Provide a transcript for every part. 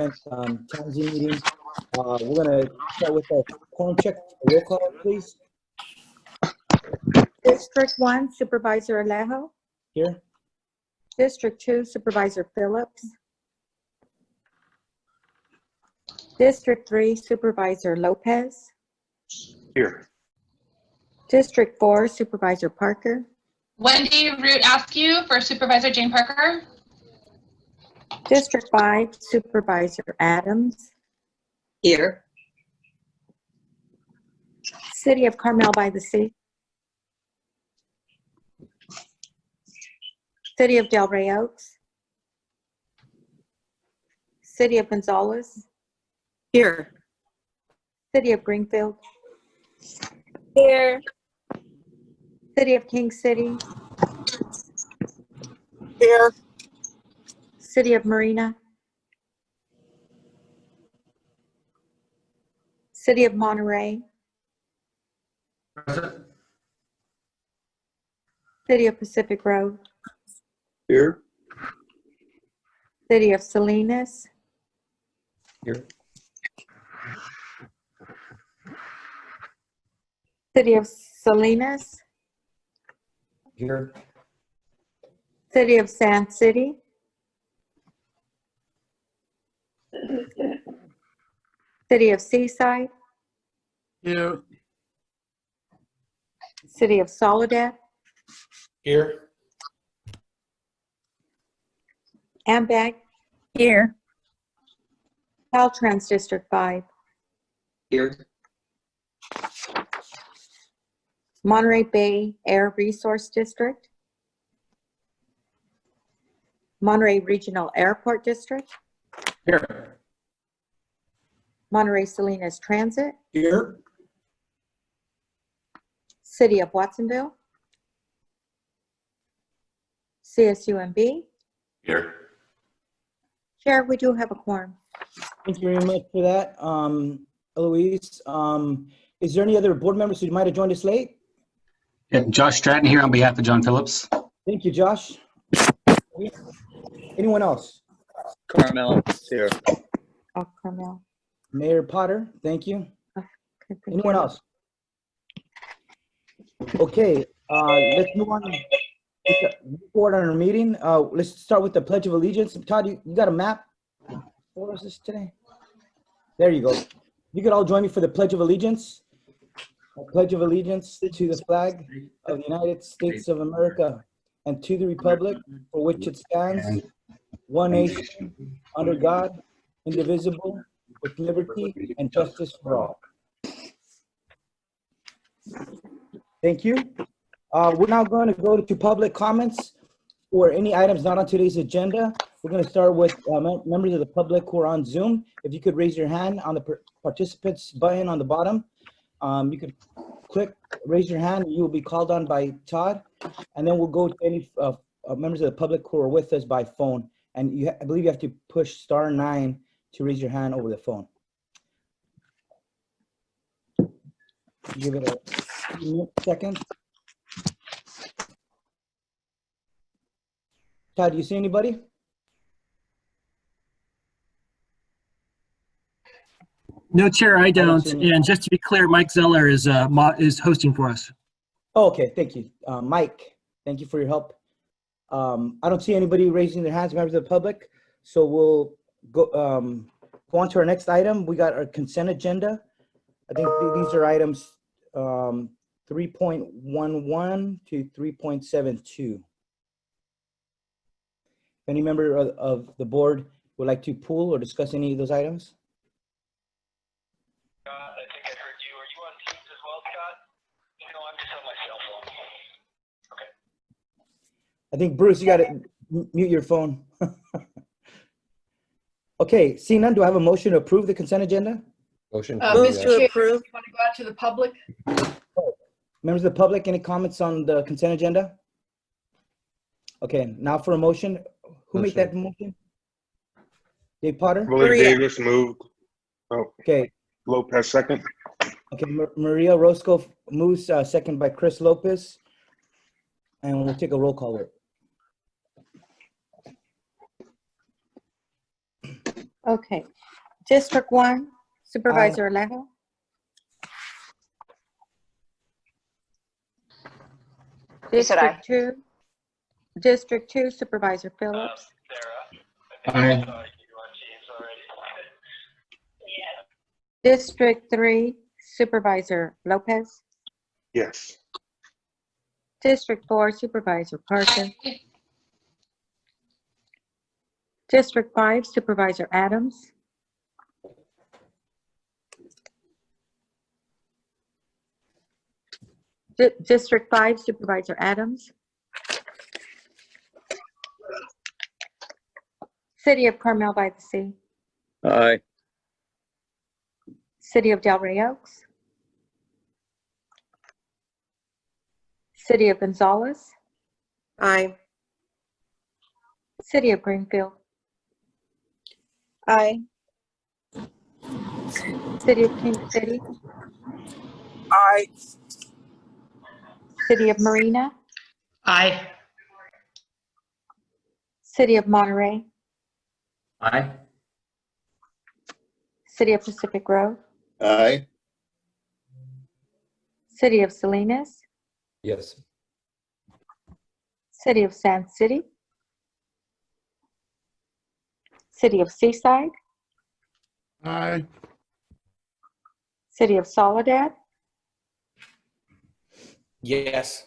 TAMC meeting. We're going to start with a quorum check. Roll call, please. District 1, Supervisor Alejo. Here. District 2, Supervisor Phillips. District 3, Supervisor Lopez. Here. District 4, Supervisor Parker. Wendy Root Askew for Supervisor Jane Parker. District 5, Supervisor Adams. Here. City of Carmel by the Sea. City of Del Rey Oaks. City of Gonzales. Here. City of Greenfield. Here. City of King City. Here. City of Marina. City of Monterey. Present. City of Pacific Road. Here. City of Salinas. Here. City of Salinas. Here. City of Sand City. City of Seaside. Here. City of Soledad. Here. Ambag. Here. Caltrans District 5. Here. Monterey Bay Air Resource District. Monterey Regional Airport District. Here. Monterey Salinas Transit. Here. City of Watsonville. CSUMB. Here. Chair, we do have a quorum. Thank you very much for that, Eloise. Is there any other board members who might have joined us late? Yeah, Josh Stratton here on behalf of John Phillips. Thank you, Josh. Anyone else? Carmel here. Oh, Carmel. Mayor Potter, thank you. Okay, thank Anyone you. else? Okay, let's move on. Report on our meeting. Let's start with the Pledge of Allegiance. Todd, you got a map for us today? There you go. You could all join me for the Pledge of Allegiance. I pledge of allegiance to the flag of the United States of America and to the republic for which it stands, one nation, under God, indivisible, with liberty and justice for all. Thank you. We're now going to go to public comments for any items not on today's agenda. We're going to start with members of the public who are on Zoom. If you could raise your hand on the participants button on the bottom. You could click raise your hand. You will be called on by Todd, and then we'll go to any members of the public who are with us by phone. And I believe you have to push *9 to raise your hand over the phone. Give it a second. Todd, do you see anybody? No, Chair, I don't. see any. And just to be clear, Mike Zeller is hosting for us. Oh, okay, thank you. Mike, thank you for your help. I don't see anybody raising their hands, members of the public. So we'll go on to our next item. We got our consent agenda. I think these are items 3.11 to 3.72. If any member of the board would like to pool or discuss any of those items? I think I heard you. Are you on Teams as well, Scott? No, I'm just on my cell phone. Okay. I think, Bruce, you got to mute your phone. Okay, seeing none, do I have a motion to approve the consent agenda? Motion. Move to approve. Want to go out to the public? Members of the public, any comments on the consent agenda? Okay, now for a motion. Who made that motion? Dave Potter? Willie Maria. Davis moved. Oh, Okay. Lopez second. Okay, Maria Roscoe moves, second by Chris Lopez. And we'll take a roll call vote. Okay. District 1, Supervisor Alejo. Who said aye? District 2, Supervisor Phillips. Sarah, I think I saw you on Teams already. District 3, Supervisor Lopez. Yes. District 4, Supervisor Parker. Aye. District 5, Supervisor Adams. District 5, Supervisor Adams. City of Carmel by the Sea. Aye. City of Delray Oaks. City of Gonzales. Aye. City of Greenfield. Aye. City of King City. Aye. City of Marina. Aye. City of Monterey. Aye. City of Pacific Grove. Aye. City of Salinas. Yes. City of Sand City. City of Seaside. Aye. City of Soledad. Yes.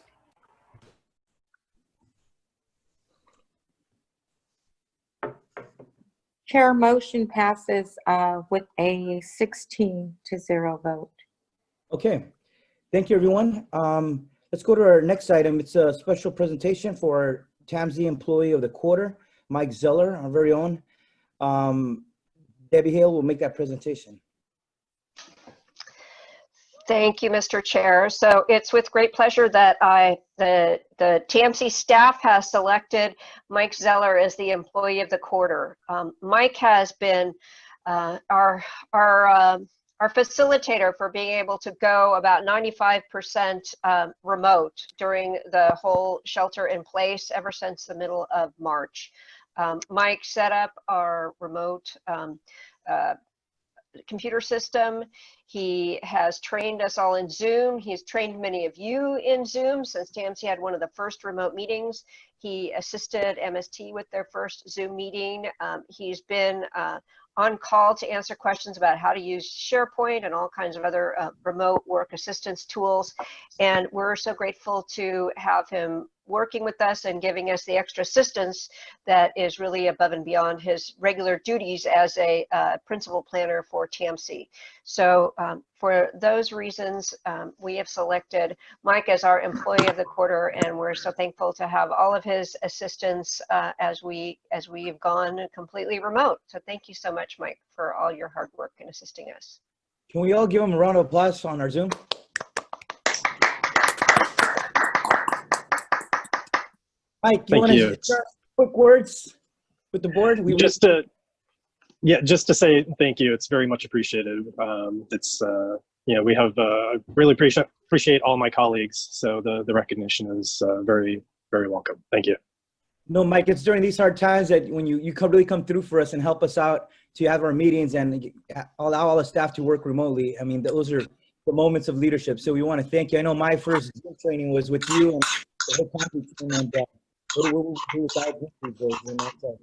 Chair motion passes with a 16-0 vote. Okay, thank you, everyone. Let's go to our next item. It's a special presentation for our TAMC Employee of the Quarter, Mike Zeller, our very own. Debbie Hale will make that presentation. Thank you, Mr. Chair. So it's with great pleasure that the TAMC staff has selected Mike Zeller as the Employee of the Quarter. Mike has been our facilitator for being able to go about 95% remote during the whole shelter in place ever since the middle of March. Mike set up our remote computer system. He has trained us all in Zoom. He's trained many of you in Zoom since TAMC had one of the first remote meetings. He assisted MST with their first Zoom meeting. He's been on call to answer questions about how to use SharePoint and all kinds of other remote work assistance tools. And we're so grateful to have him working with us and giving us the extra assistance that is really above and beyond his regular duties as a principal planner for TAMC. So for those reasons, we have selected Mike as our Employee of the Quarter, and we're so thankful to have all of his assistance as we have gone completely remote. So thank you so much, Mike, for all your hard work in assisting us. Can we all give him a round of applause on our Zoom? Mike, you want to start quick words with the board? Just to say thank you. It's very much appreciated. We have really appreciate all my colleagues. So the recognition is very, very welcome. Thank you. No, Mike, it's during these hard times that when you really come through for us and help us out to have our meetings and allow all the staff to work remotely. I mean, those are the moments of leadership. So we want to thank you. I know my first Zoom training was with you and the whole company team, and we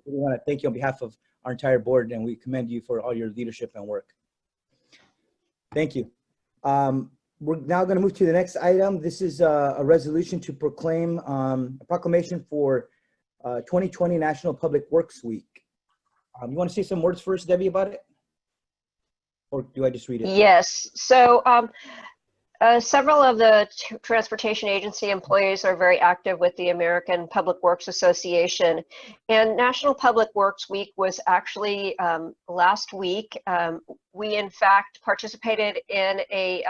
want to thank you on behalf of our entire board, and we commend you for all your leadership and work. Thank you. We're now going to move to the next item. This is a resolution to proclaim a proclamation for 2020 National Public Works Week. You want to say some words first, Debbie, about it? Or do I just read it? Yes. So several of the transportation agency employees are very active with the American Public Works Association, and National Public Works Week was actually last week. We in fact participated in a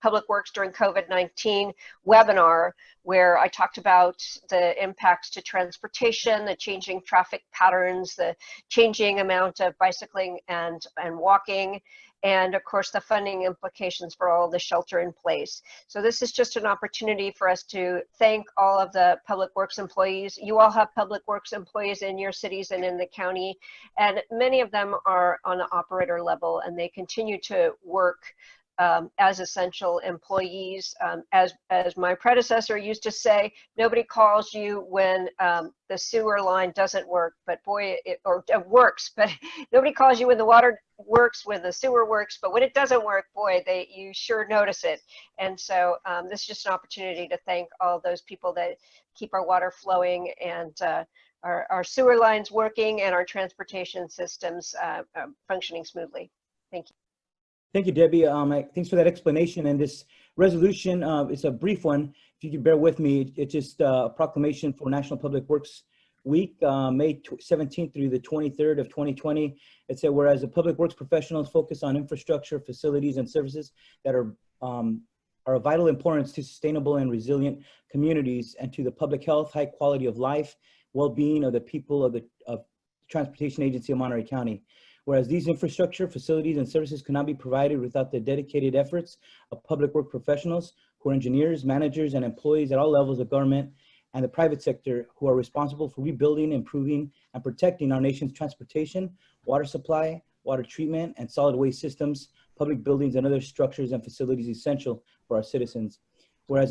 Public Works during COVID-19 webinar, where I talked about the impacts to transportation, the changing traffic patterns, the changing amount of bicycling and walking, and of course the funding implications for all the shelter in place. So this is just an opportunity for us to thank all of the Public Works employees. You all have Public Works employees in your cities and in the county, and many of them are on the operator level, and they continue to work as essential employees. As my predecessor used to say, nobody calls you when the sewer line doesn't work, but boy, it works, but nobody calls you when the water works, when the sewer works, but when it doesn't work, boy, you sure notice it. And so this is just an opportunity to thank all those people that keep our water flowing and our sewer lines working and our transportation systems functioning smoothly. Thank you. Thank you, Debbie. Thanks for that explanation. And this resolution, it's a brief one. If you could bear with me, it's just a proclamation for National Public Works Week, May 17th through the 23rd of 2020. It said, whereas the public works professionals focus on infrastructure, facilities, and services that are of vital importance to sustainable and resilient communities and to the public health, high quality of life, well-being of the people of the Transportation Agency of Monterey County. Whereas these infrastructure, facilities, and services cannot be provided without the dedicated efforts of public work professionals who are engineers, managers, and employees at all levels of government and the private sector who are responsible for rebuilding, improving, and protecting our nation's transportation, water supply, water treatment, and solid waste systems, public buildings, and other structures and facilities essential for our citizens. Whereas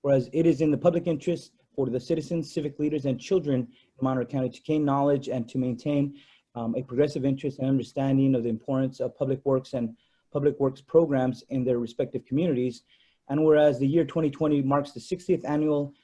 whereas it is in the public interest for the citizens, civic leaders, and children in Monterey County to gain knowledge and to maintain a progressive interest and understanding of the importance of public works and public works programs in their respective communities. And whereas the year 2020 marks the 60th annual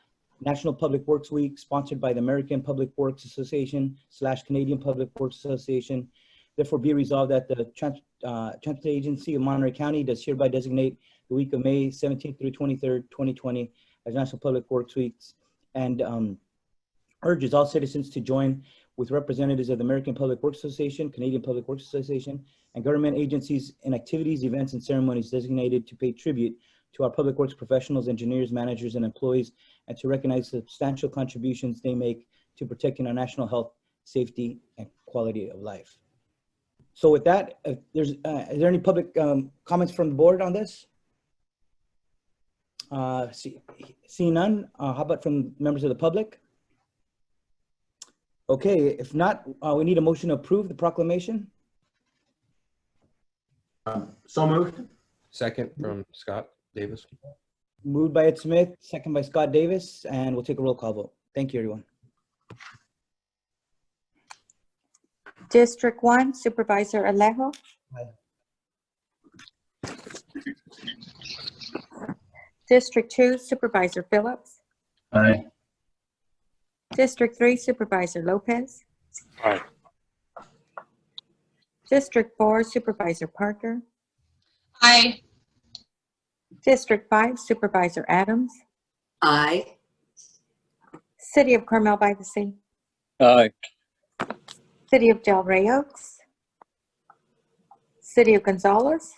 National Public Works Week, sponsored by the American Public Works Association / Canadian Public Works Association, therefore be resolved that the Transit Agency of Monterey County does hereby designate the week of May 17th through 23rd, 2020 as National Public Works Weeks, and urges all citizens to join with representatives of the American Public Works Association, Canadian Public Works Association, and government agencies in activities, events, and ceremonies designated to pay tribute to our public works professionals, engineers, managers, and employees, and to recognize the substantial contributions they make to protecting our national health, safety, and quality of life. So with that, is there any public comments from the board on this? See none, how about from members of the public? Okay, if not, we need a motion to approve the proclamation. So moved. Second from Scott Davis. Moved by Ed Smith, second by Scott Davis, and we'll take a roll call vote. Thank you, everyone. District 1, Supervisor Alejo. Aye. District 2, Supervisor Phillips. Aye. District 3, Supervisor Lopez. Aye. District 4, Supervisor Parker. Aye. District 5, Supervisor Adams. Aye. City of Carmel by the Sea. Aye. City of Del Rey Oaks. City of Gonzales.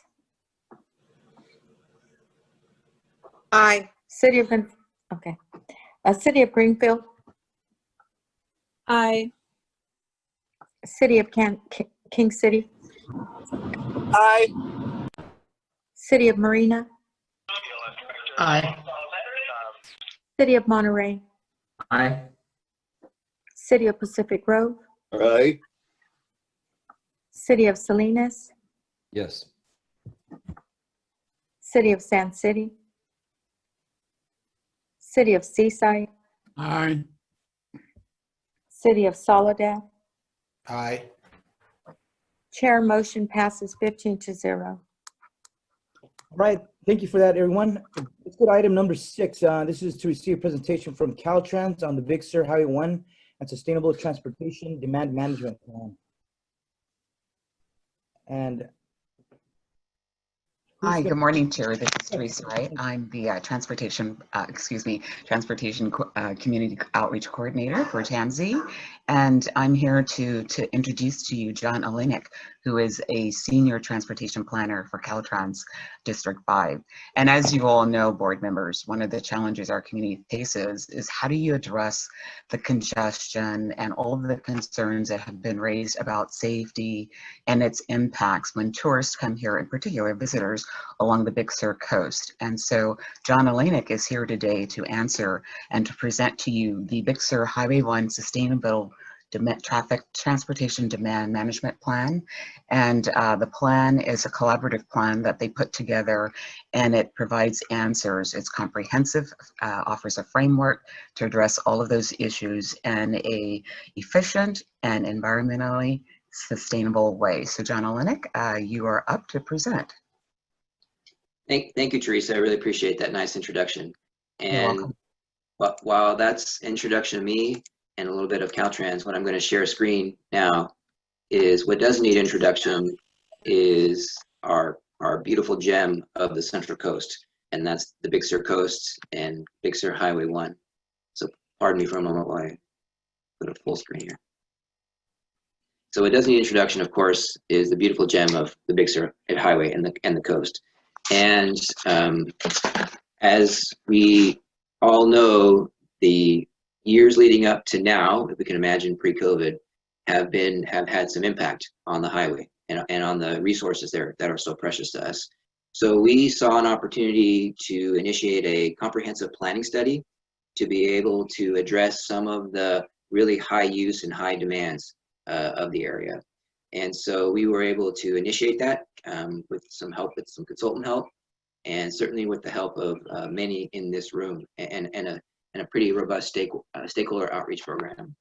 Aye. City of City of Greenfield. Aye. City of King City. Aye. City of Marina. Aye. City of Monterey. Aye. City of Pacific Grove. Aye. City of Salinas. Yes. City of Sand City. City of Seaside. Aye. City of Soledad. Aye. Chair, motion passes 15-0. All right, thank you for that, everyone. Let's go to item number 6. This is to receive a presentation from Caltrans on the Big Sur Highway 1 and Sustainable Transportation Demand Management Plan. And Hi, good morning, Chair. This is Teresa Wright. I'm the Transportation Community Outreach Coordinator for TAMC, and I'm here to introduce to you John Olejnik, who is a Senior Transportation Planner for Caltrans District 5. And as you all know, board members, one of the challenges our community faces is how do you address the congestion and all of the concerns that have been raised about safety and its impacts when tourists come here, in particular visitors, along the Big Sur coast. And so John Olejnik is here today to answer and to present to you the Big Sur Highway 1 Sustainable Traffic Transportation Demand Management Plan. And the plan is a collaborative plan that they put together, and it provides answers. It's comprehensive, offers a framework to address all of those issues in a efficient and environmentally sustainable way. So John Olejnik, you are up to present. Thank you, Teresa. I really appreciate that nice introduction. You're welcome. While that's introduction to me and a little bit of Caltrans, what I'm going to share screen now is what does need introduction is our beautiful gem of the Central Coast, and that's the Big Sur Coast and Big Sur Highway 1. So pardon me for a moment while I put a full screen here. So what does need introduction, of course, is the beautiful gem of the Big Sur Highway and the coast. And as we all know, the years leading up to now, if we can imagine pre-COVID, have had some impact on the highway and on the resources there that are so precious to us. So we saw an opportunity to initiate a comprehensive planning study to be able to address some of the really high use and high demands of the area. And so we were able to initiate that with some help, with some consultant help, and certainly with the help of many in this room and a pretty robust stakeholder outreach program.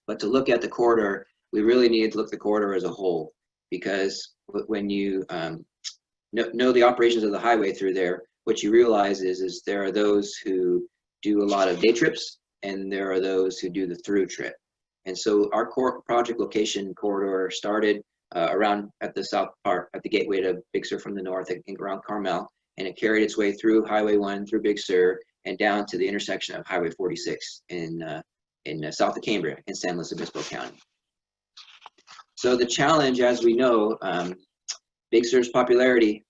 But to look at the corridor, we really needed to look at the corridor as a whole, because when you know the operations of the highway through there, what you realize is there are those who do a lot of day trips and there are those who do the through trip. And so our core project location corridor started around at the south part, at the gateway to Big Sur from the north, around Carmel, and it carried its way through Highway 1, through Big Sur, and down to the intersection of Highway 46 in south of Cambria in San Luis Obispo County. So the challenge, as we know, Big Sur's popularity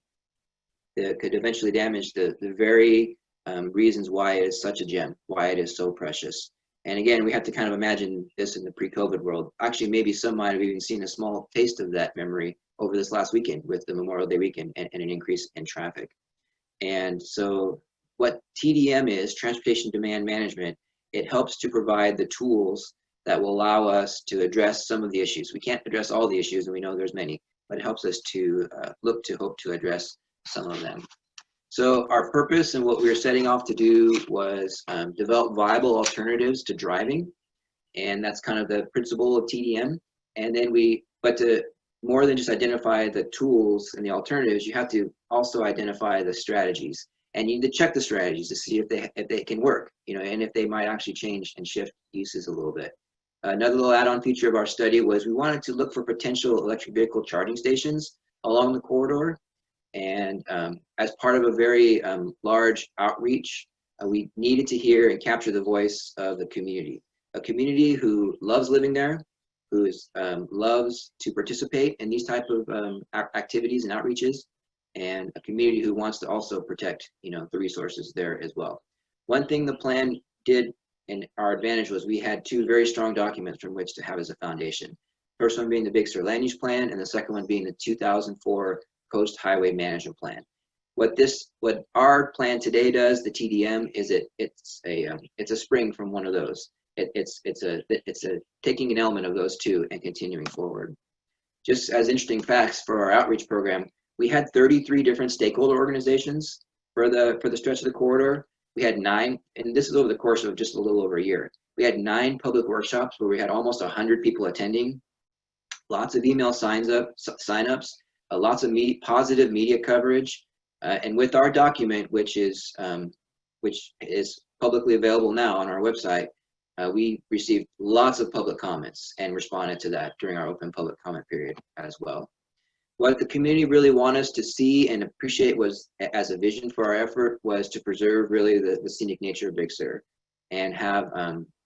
could eventually damage the very reasons why it is such a gem, why it is so precious. And again, we have to kind of imagine this in the pre-COVID world. Actually, maybe some might have even seen a small taste of that memory over this last weekend with the Memorial Day weekend and an increase in traffic. And so what TDM is, Transportation Demand Management, it helps to provide the tools that will allow us to address some of the issues. We can't address all the issues, and we know there's many, but it helps us to hope to address some of them. So our purpose and what we were setting off to do was develop viable alternatives to driving. And that's kind of the principle of TDM. And then but to more than just identify the tools and the alternatives, you have to also identify the strategies. And you need to check the strategies to see if they can work, and if they might actually change and shift uses a little bit. Another little add-on feature of our study was we wanted to look for potential electric vehicle charging stations along the corridor. And as part of a very large outreach, we needed to hear and capture the voice of the community, a community who loves living there, who loves to participate in these type of activities and outreaches, and a community who wants to also protect, the resources there as well. One thing the plan did, and our advantage was we had two very strong documents from which to have as a foundation. First one being the Big Sur Land Use Plan, and the second one being the 2004 Coast Highway Management Plan. What our plan today does, the TDM, is it's a spring from one of those. It's taking an element of those two and continuing forward. Just as interesting facts for our outreach program, we had 33 different stakeholder organizations for the stretch of the corridor. We had 9, and this is over the course of just a little over a year. We had 9 public workshops where we had almost 100 people attending, lots of email signups, lots of positive media coverage, and with our document, which is publicly available now on our website, we received lots of public comments and responded to that during our open public comment period as well. What the community really wanted us to see and appreciate was, as a vision for our effort, was to preserve really the scenic nature of Big Sur and have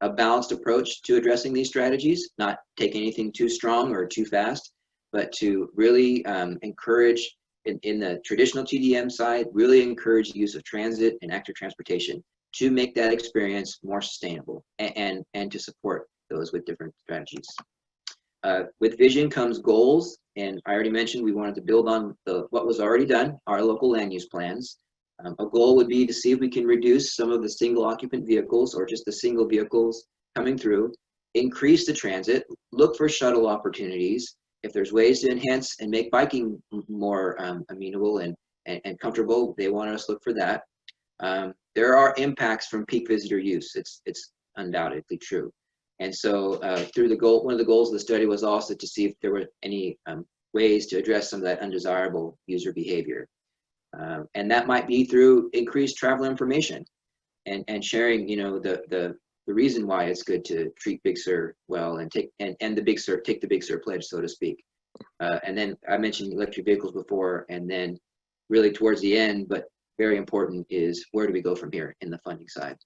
a balanced approach to addressing these strategies, not take anything too strong or too fast, but to really encourage, in the traditional TDM side, really encourage the use of transit and active transportation to make that experience more sustainable and to support those with different strategies. With vision comes goals, and I already mentioned we wanted to build on what was already done, our local land use plans. A goal would be to see if we can reduce some of the single occupant vehicles or just the single vehicles coming through, increase the transit, look for shuttle opportunities. If there's ways to enhance and make biking more amenable and comfortable, they want us to look for that. There are impacts from peak visitor use. It's undoubtedly true. And so through one of the goals of the study was also to see if there were any ways to address some of that undesirable user behavior. And that might be through increased travel information and sharing, the reason why it's good to treat Big Sur well and take the Big Sur pledge, so to speak. And then I mentioned electric vehicles before, and then really towards the end, but very important, is where do we go from here in the funding side.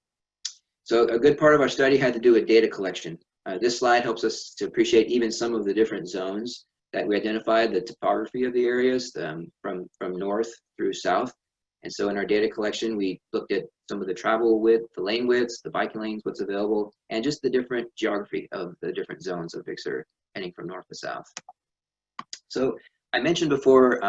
So a good part of our study had to do with data collection. This slide helps us to appreciate even some of the different zones that we identified, the topography of the areas from north through south. And so in our data collection, we looked at some of the travel width, the lane widths, the biking lanes, what's available, and just the different geography of the different zones of Big Sur, heading from north to south. So I mentioned before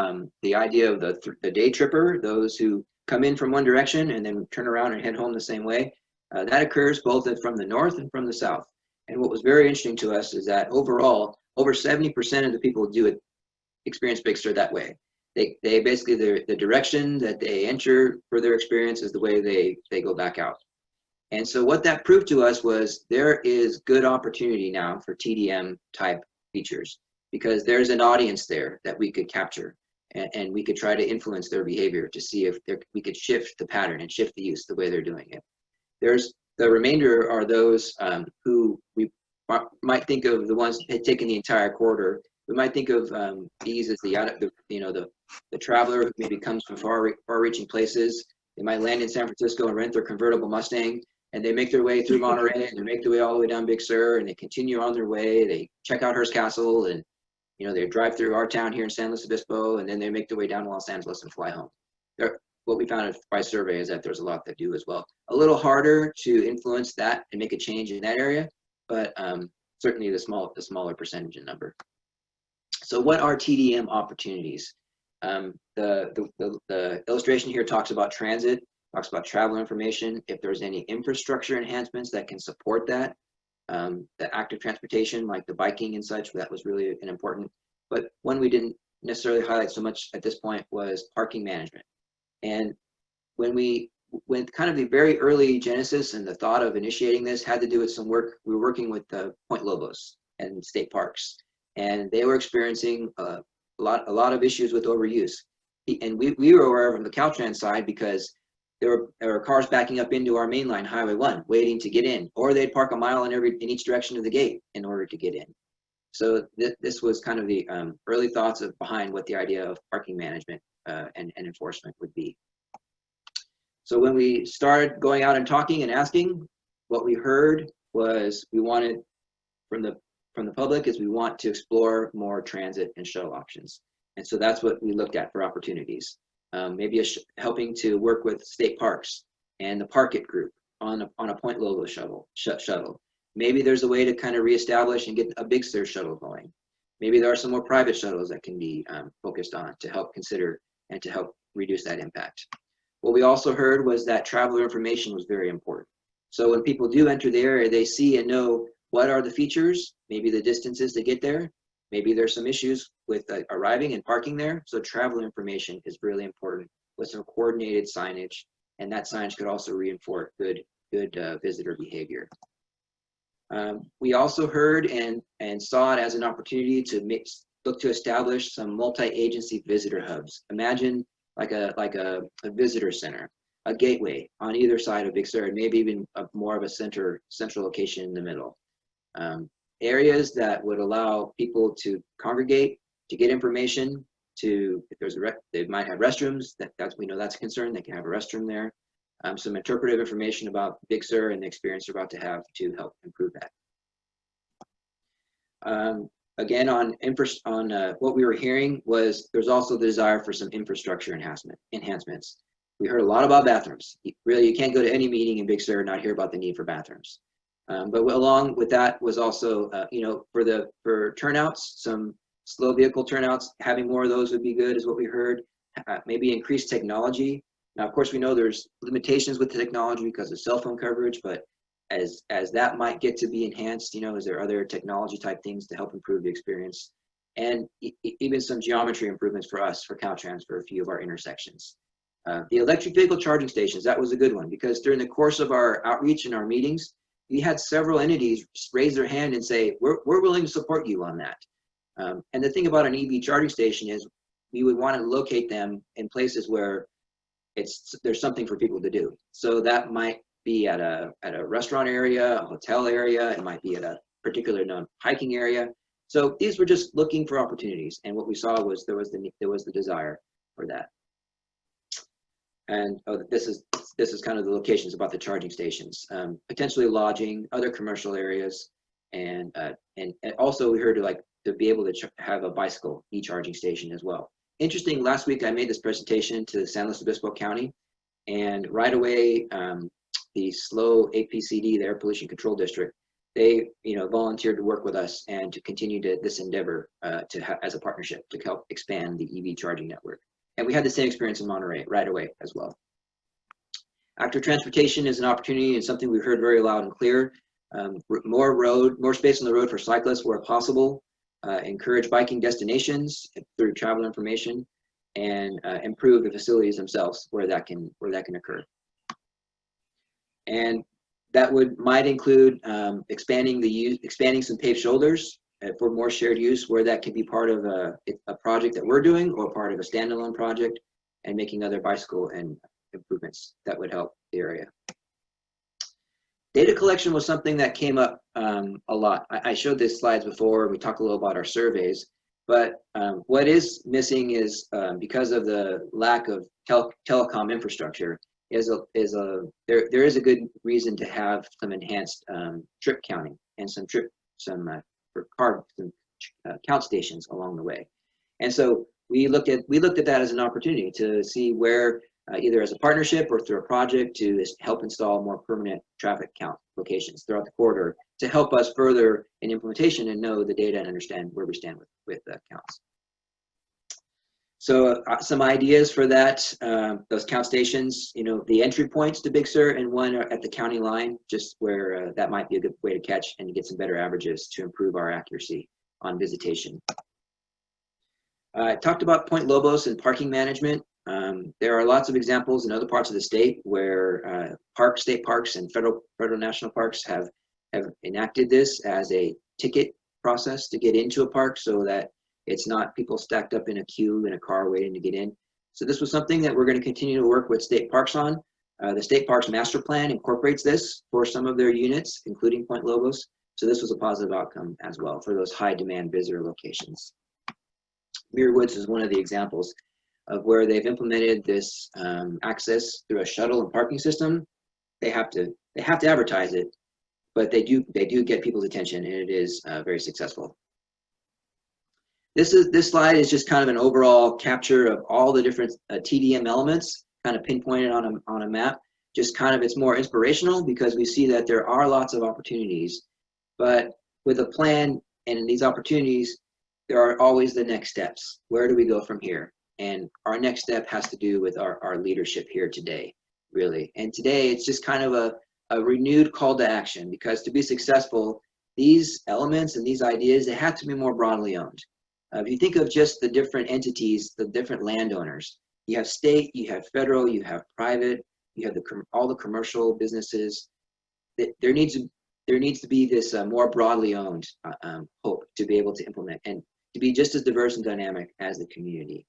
the idea of the day tripper, those who come in from one direction and then turn around and head home the same way. That occurs both from the north and from the south. And what was very interesting to us is that overall, over 70% of the people who experience Big Sur that way. They basically, the direction that they enter for their experience is the way they go back out. And so what that proved to us was there is good opportunity now for TDM type features, because there's an audience there that we could capture and we could try to influence their behavior to see if we could shift the pattern and shift the use the way they're doing it. The remainder are those who we might think of the ones that had taken the entire corridor. We might think of these as the traveler who maybe comes from far-reaching places. They might land in San Francisco and rent their convertible Mustang, and they make their way through Monterey, and they make their way all the way down Big Sur, and they continue on their way. They check out Hearst Castle, and they drive through our town here in San Luis Obispo, and then they make their way down to Los Angeles and fly home. What we found by survey is that there's a lot that do as well. A little harder to influence that and make a change in that area, but certainly the smaller percentage in number. So what are TDM opportunities? The illustration here talks about transit, talks about travel information. If there's any infrastructure enhancements that can support that, the active transportation like the biking and such, that was really an important. But one we didn't necessarily highlight so much at this point was parking management. And when kind of the very early genesis and the thought of initiating this had to do with some work, we were working with Point Lobos and state parks, and they were experiencing a lot of issues with overuse. And we were aware of the Caltrans side because there were cars backing up into our mainline Highway 1 waiting to get in, or they'd park a mile in each direction of the gate in order to get in. So this was kind of the early thoughts behind what the idea of parking management and enforcement would be. So when we started going out and talking and asking, what we heard was we wanted from the public is we want to explore more transit and shuttle options. And so that's what we looked at for opportunities. Maybe helping to work with state parks and the Park It group on a Point Lobos shuttle. Maybe there's a way to kind of reestablish and get a Big Sur shuttle going. Maybe there are some more private shuttles that can be focused on to help consider and to help reduce that impact. What we also heard was that traveler information was very important. So when people do enter the area, they see and know what are the features, maybe the distances to get there. Maybe there's some issues with arriving and parking there. So traveler information is really important with some coordinated signage, and that signage could also reinforce good visitor behavior. We also heard and saw it as an opportunity to look to establish some multi-agency visitor hubs. Imagine like a visitor center, a gateway on either side of Big Sur, and maybe even more of a central location in the middle. Areas that would allow people to congregate, to get information, if there's they might have restrooms, we know that's a concern, they can have a restroom there. Some interpretive information about Big Sur and the experience they're about to have to help improve that. Again, on what we were hearing was there's also the desire for some infrastructure enhancements. We heard a lot about bathrooms. Really, you can't go to any meeting in Big Sur and not hear about the need for bathrooms. But along with that was also, for turnouts, some slow vehicle turnouts, having more of those would be good, is what we heard. Maybe increased technology. Now, of course, we know there's limitations with the technology because of cell phone coverage, but as that might get to be enhanced, is there other technology type things to help improve the experience? And even some geometry improvements for us, for Caltrans, for a few of our intersections. The electric vehicle charging stations, that was a good one, because during the course of our outreach and our meetings, we had several entities raise their hand and say, we're willing to support you on that. And the thing about an EV charging station is we would want to locate them in places where there's something for people to do. So that might be at a restaurant area, a hotel area, it might be at a particular known hiking area. So these were just looking for opportunities, and what we saw was there was the desire for that. And this is kind of the locations about the charging stations, potentially lodging, other commercial areas, and also we heard to be able to have a bicycle e-charging station as well. Interesting, last week I made this presentation to San Luis Obispo County, and right away the SLO APCD, the Air Pollution Control District, they volunteered to work with us and to continue this endeavor as a partnership to help expand the EV charging network. And we had the same experience in Monterey right away as well. Active transportation is an opportunity and something we've heard very loud and clear. More space on the road for cyclists where possible. Encourage biking destinations through travel information, and improve the facilities themselves where that can occur. And that might include expanding some paved shoulders for more shared use, where that could be part of a project that we're doing or part of a standalone project, and making other bicycle and improvements that would help the area. Data collection was something that came up a lot. I showed these slides before. We talked a little about our surveys, but what is missing is because of the lack of telecom infrastructure, there is a good reason to have some enhanced trip counting and some count stations along the way. And so we looked at that as an opportunity to see where either as a partnership or through a project to help install more permanent traffic count locations throughout the corridor to help us further in implementation and know the data and understand where we stand with counts. So some ideas for that, those count stations, the entry points to Big Sur, and one at the county line, just where that might be a good way to catch and to get some better averages to improve our accuracy on visitation. I talked about Point Lobos and parking management. There are lots of examples in other parts of the state where state parks and federal national parks have enacted this as a ticket process to get into a park, so that it's not people stacked up in a queue in a car waiting to get in. So this was something that we're going to continue to work with state parks on. The state parks master plan incorporates this for some of their units, including Point Lobos. So this was a positive outcome as well for those high demand visitor locations. Muir Woods is one of the examples of where they've implemented this access through a shuttle and parking system. They have to advertise it, but they do get people's attention, and it is very successful. This slide is just kind of an overall capture of all the different TDM elements, kind of pinpointed on a map. Just kind of, it's more inspirational because we see that there are lots of opportunities, but with a plan and in these opportunities, there are always the next steps. Where do we go from here? And our next step has to do with our leadership here today, really. And today it's just kind of a renewed call to action, because to be successful, these elements and these ideas, they have to be more broadly owned. If you think of just the different entities, the different landowners, you have state, you have federal, you have private, you have all the commercial businesses. There needs to be this more broadly owned hope to be able to implement and to be just as diverse and dynamic as the community.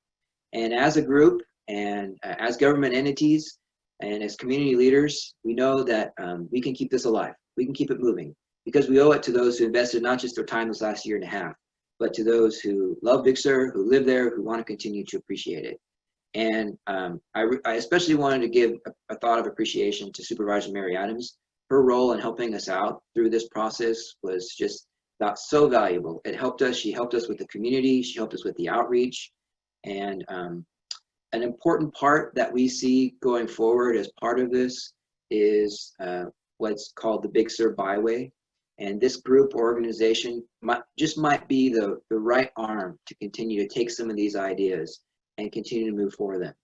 And as a group and as government entities and as community leaders, we know that we can keep this alive. We can keep it moving because we owe it to those who invested not just their time this last year and a half, but to those who love Big Sur, who live there, who want to continue to appreciate it. And I especially wanted to give a thought of appreciation to Supervisor Mary Adams. Her role in helping us out through this process was just so valuable. It helped us. She helped us with the community. She helped us with the outreach. And an important part that we see going forward as part of this is what's called the Big Sur Byway. And this group organization might be the right arm to continue to take some of these ideas and continue to move forward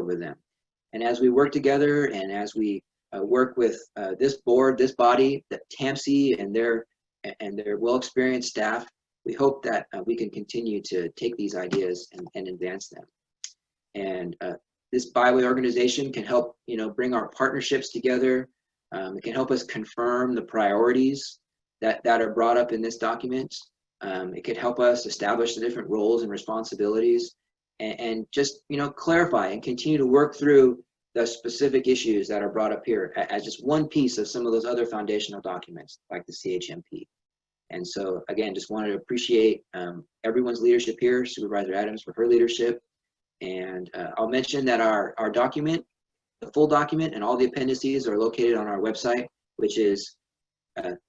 with them. And as we work together, and as we work with this board, this body, the TAMC, and their well-experienced staff, we hope that we can continue to take these ideas and advance them. And this byway organization can help, bring our partnerships together. It can help us confirm the priorities that are brought up in this document. It could help us establish the different roles and responsibilities, and just clarify and continue to work through the specific issues that are brought up here as just one piece of some of those other foundational documents like the CHMP. And so again, just wanted to appreciate everyone's leadership here, Supervisor Adams for her leadership. And I'll mention that our document, the full document and all the appendices are located on our website, which is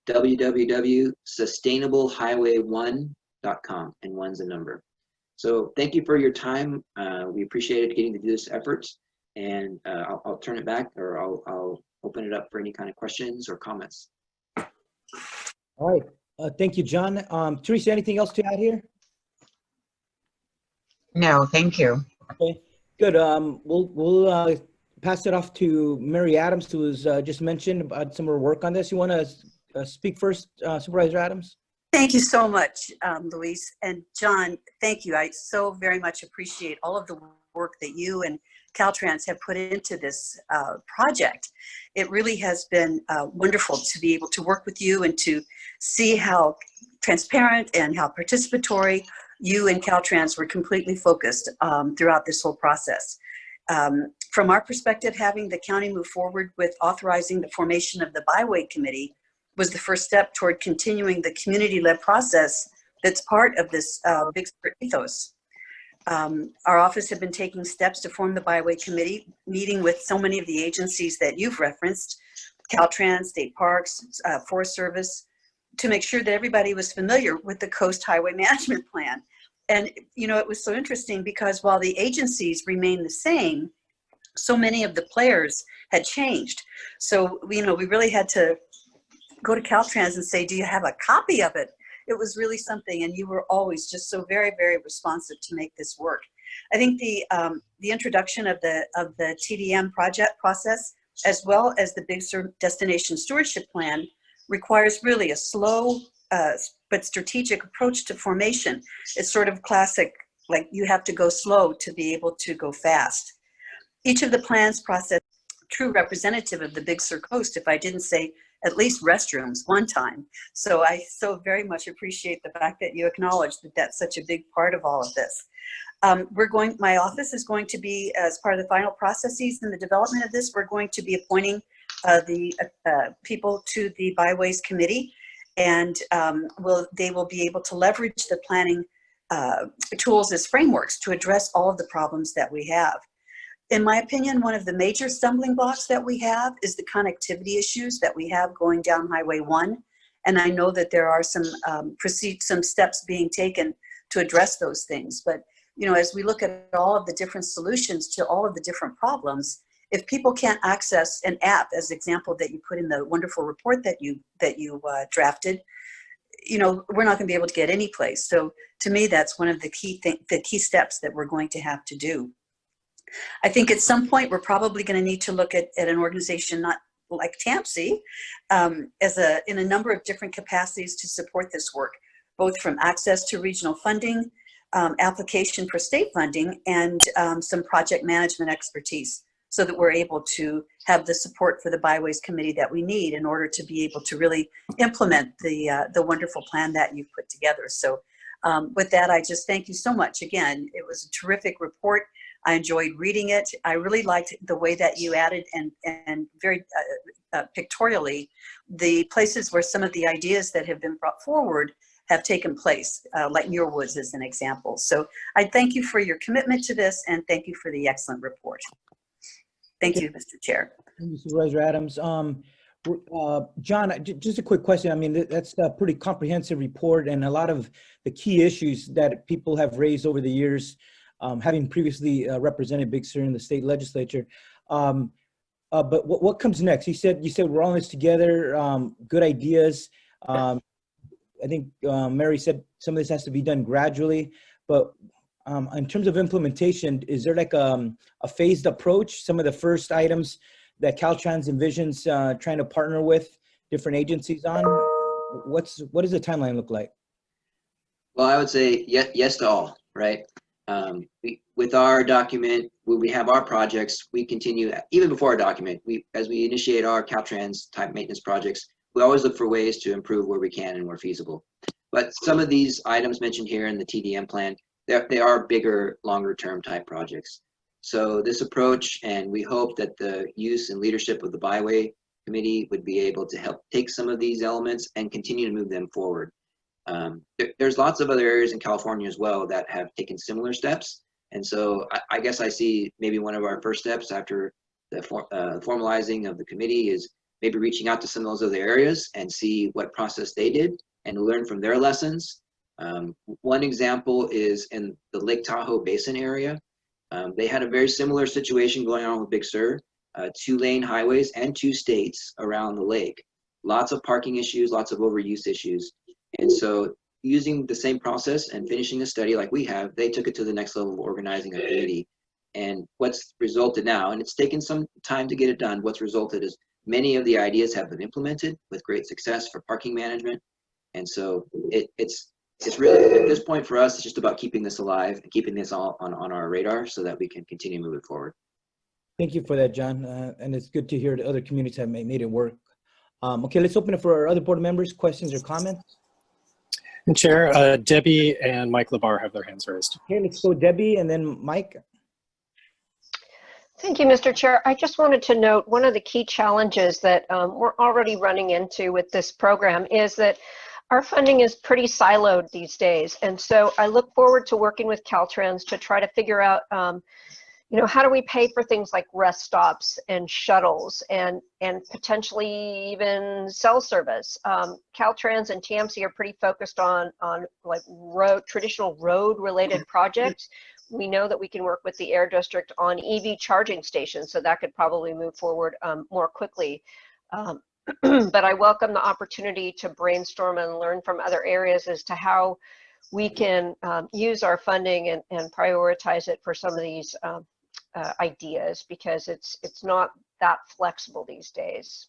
www.sustainablehighway1.com, and one's a number. So thank you for your time. We appreciated getting to do this effort, and I'll turn it back, or I'll open it up for any kind of questions or comments. All right. Thank you, John. Teresa, anything else to add here? No, thank you. Okay, good. We'll pass it off to Mary Adams, who was just mentioned about some of her work on this. You want to speak first, Supervisor Adams? Thank you so much, Luis. And John, thank you. I so very much appreciate all of the work that you and Caltrans have put into this project. It really has been wonderful to be able to work with you and to see how transparent and how participatory you and Caltrans were completely focused throughout this whole process. From our perspective, having the county move forward with authorizing the formation of the Byway Committee was the first step toward continuing the community-led process that's part of this Big Sur ethos. Our office had been taking steps to form the Byway Committee, meeting with so many of the agencies that you've referenced, Caltrans, State Parks, Forest Service, to make sure that everybody was familiar with the Coast Highway Management Plan. And, it was so interesting because while the agencies remained the same, so many of the players had changed. So, we really had to go to Caltrans and say, do you have a copy of it? It was really something, and you were always just so very, very responsive to make this work. I think the introduction of the TDM project process, as well as the Big Sur Destination Stewardship Plan, requires really a slow but strategic approach to formation. It's sort of classic, like you have to go slow to be able to go fast. Each of the plans process true representative of the Big Sur coast, if I didn't say at least restrooms one time. So I so very much appreciate the fact that you acknowledge that that's such a big part of all of this. My office is going to be, as part of the final processes in the development of this, we're going to be appointing the people to the Byways Committee, and they will be able to leverage the planning tools as frameworks to address all of the problems that we have. In my opinion, one of the major stumbling blocks that we have is the connectivity issues that we have going down Highway 1. And I know that there are some steps being taken to address those things. But, as we look at all of the different solutions to all of the different problems, if people can't access an app, as example that you put in the wonderful report that you drafted, we're not going to be able to get any place. So to me, that's one of the key steps that we're going to have to do. I think at some point we're probably going to need to look at an organization not like TAMC in a number of different capacities to support this work, both from access to regional funding, application for state funding, and some project management expertise, so that we're able to have the support for the Byways Committee that we need in order to be able to really implement the wonderful plan that you've put together. So with that, I just thank you so much. Again, it was a terrific report. I enjoyed reading it. I really liked the way that you added and very pictorially the places where some of the ideas that have been brought forward have taken place, like Muir Woods as an example. So I thank you for your commitment to this, and thank you for the excellent report. Thank you, Mr. Chair. Thank you, Supervisor Adams. John, just a quick question. I mean, that's a pretty comprehensive report, and a lot of the key issues that people have raised over the years, having previously represented Big Sur in the state legislature. But what comes next? You said we're all in this together. Good ideas. I think Mary said some of this has to be done gradually, but in terms of implementation, is there like a phased approach? Some of the first items that Caltrans envisions trying to partner with different agencies on? What does the timeline look like? Well, I would say yes to all, right? With our document, when we have our projects, we continue, even before our document, as we initiate our Caltrans type maintenance projects, we always look for ways to improve where we can and where feasible. But some of these items mentioned here in the TDM plan, they are bigger, longer term type projects. So this approach, and we hope that the use and leadership of the Byway Committee would be able to help take some of these elements and continue to move them forward. There's lots of other areas in California as well that have taken similar steps. And so I guess I see maybe one of our first steps after the formalizing of the committee is maybe reaching out to some of those other areas and see what process they did and learn from their lessons. One example is in the Lake Tahoe Basin area. They had a very similar situation going on with Big Sur, 2-lane highways and 2 states around the lake. Lots of parking issues, lots of overuse issues. And so using the same process and finishing a study like we have, they took it to the next level of organizing a committee. And what's resulted now, and it's taken some time to get it done, what's resulted is many of the ideas have been implemented with great success for parking management. And so it's really, at this point for us, it's just about keeping this alive and keeping this all on our radar so that we can continue moving forward. Thank you for that, John. And it's good to hear the other communities have made it work. Okay, let's open it for our other board members, questions or comments. And Chair, Debbie and Mike Labar have their hands raised. Okay, let's go Debbie and then Mike. Thank you, Mr. Chair. I just wanted to note one of the key challenges that we're already running into with this program is that our funding is pretty siloed these days. And so I look forward to working with Caltrans to try to figure out, how do we pay for things like rest stops and shuttles and potentially even cell service? Caltrans and TAMC are pretty focused on like traditional road related projects. We know that we can work with the Air District on EV charging stations, so that could probably move forward more quickly. But I welcome the opportunity to brainstorm and learn from other areas as to how we can use our funding and prioritize it for some of these ideas, because it's not that flexible these days.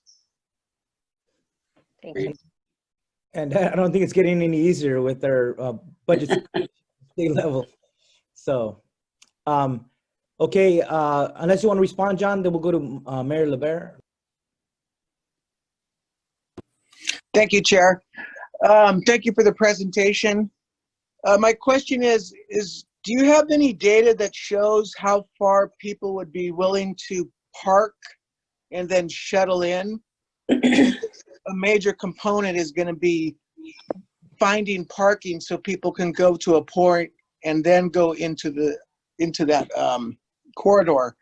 Thank you. And I don't think it's getting any easier with our budget state level. So, okay, unless you want to respond, John, then we'll go to Mayor LeBaer. Thank you, Chair. Thank you for the presentation. My question is do you have any data that shows how far people would be willing to park and then shuttle in? A major component is going to be finding parking so people can go to a point and then go into that corridor.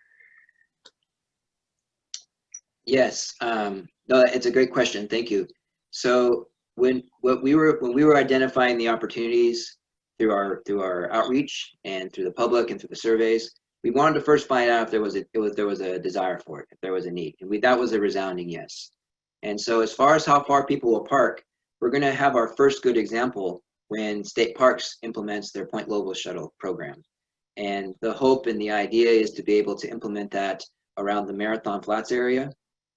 Yes, no, it's a great question. Thank you. So when we were identifying the opportunities through our outreach and through the public and through the surveys, we wanted to first find out if there was a desire for it, if there was a need, and that was a resounding yes. And so as far as how far people will park, we're going to have our first good example when State Parks implements their Point Lobos shuttle program. And the hope and the idea is to be able to implement that around the Marathon Flats area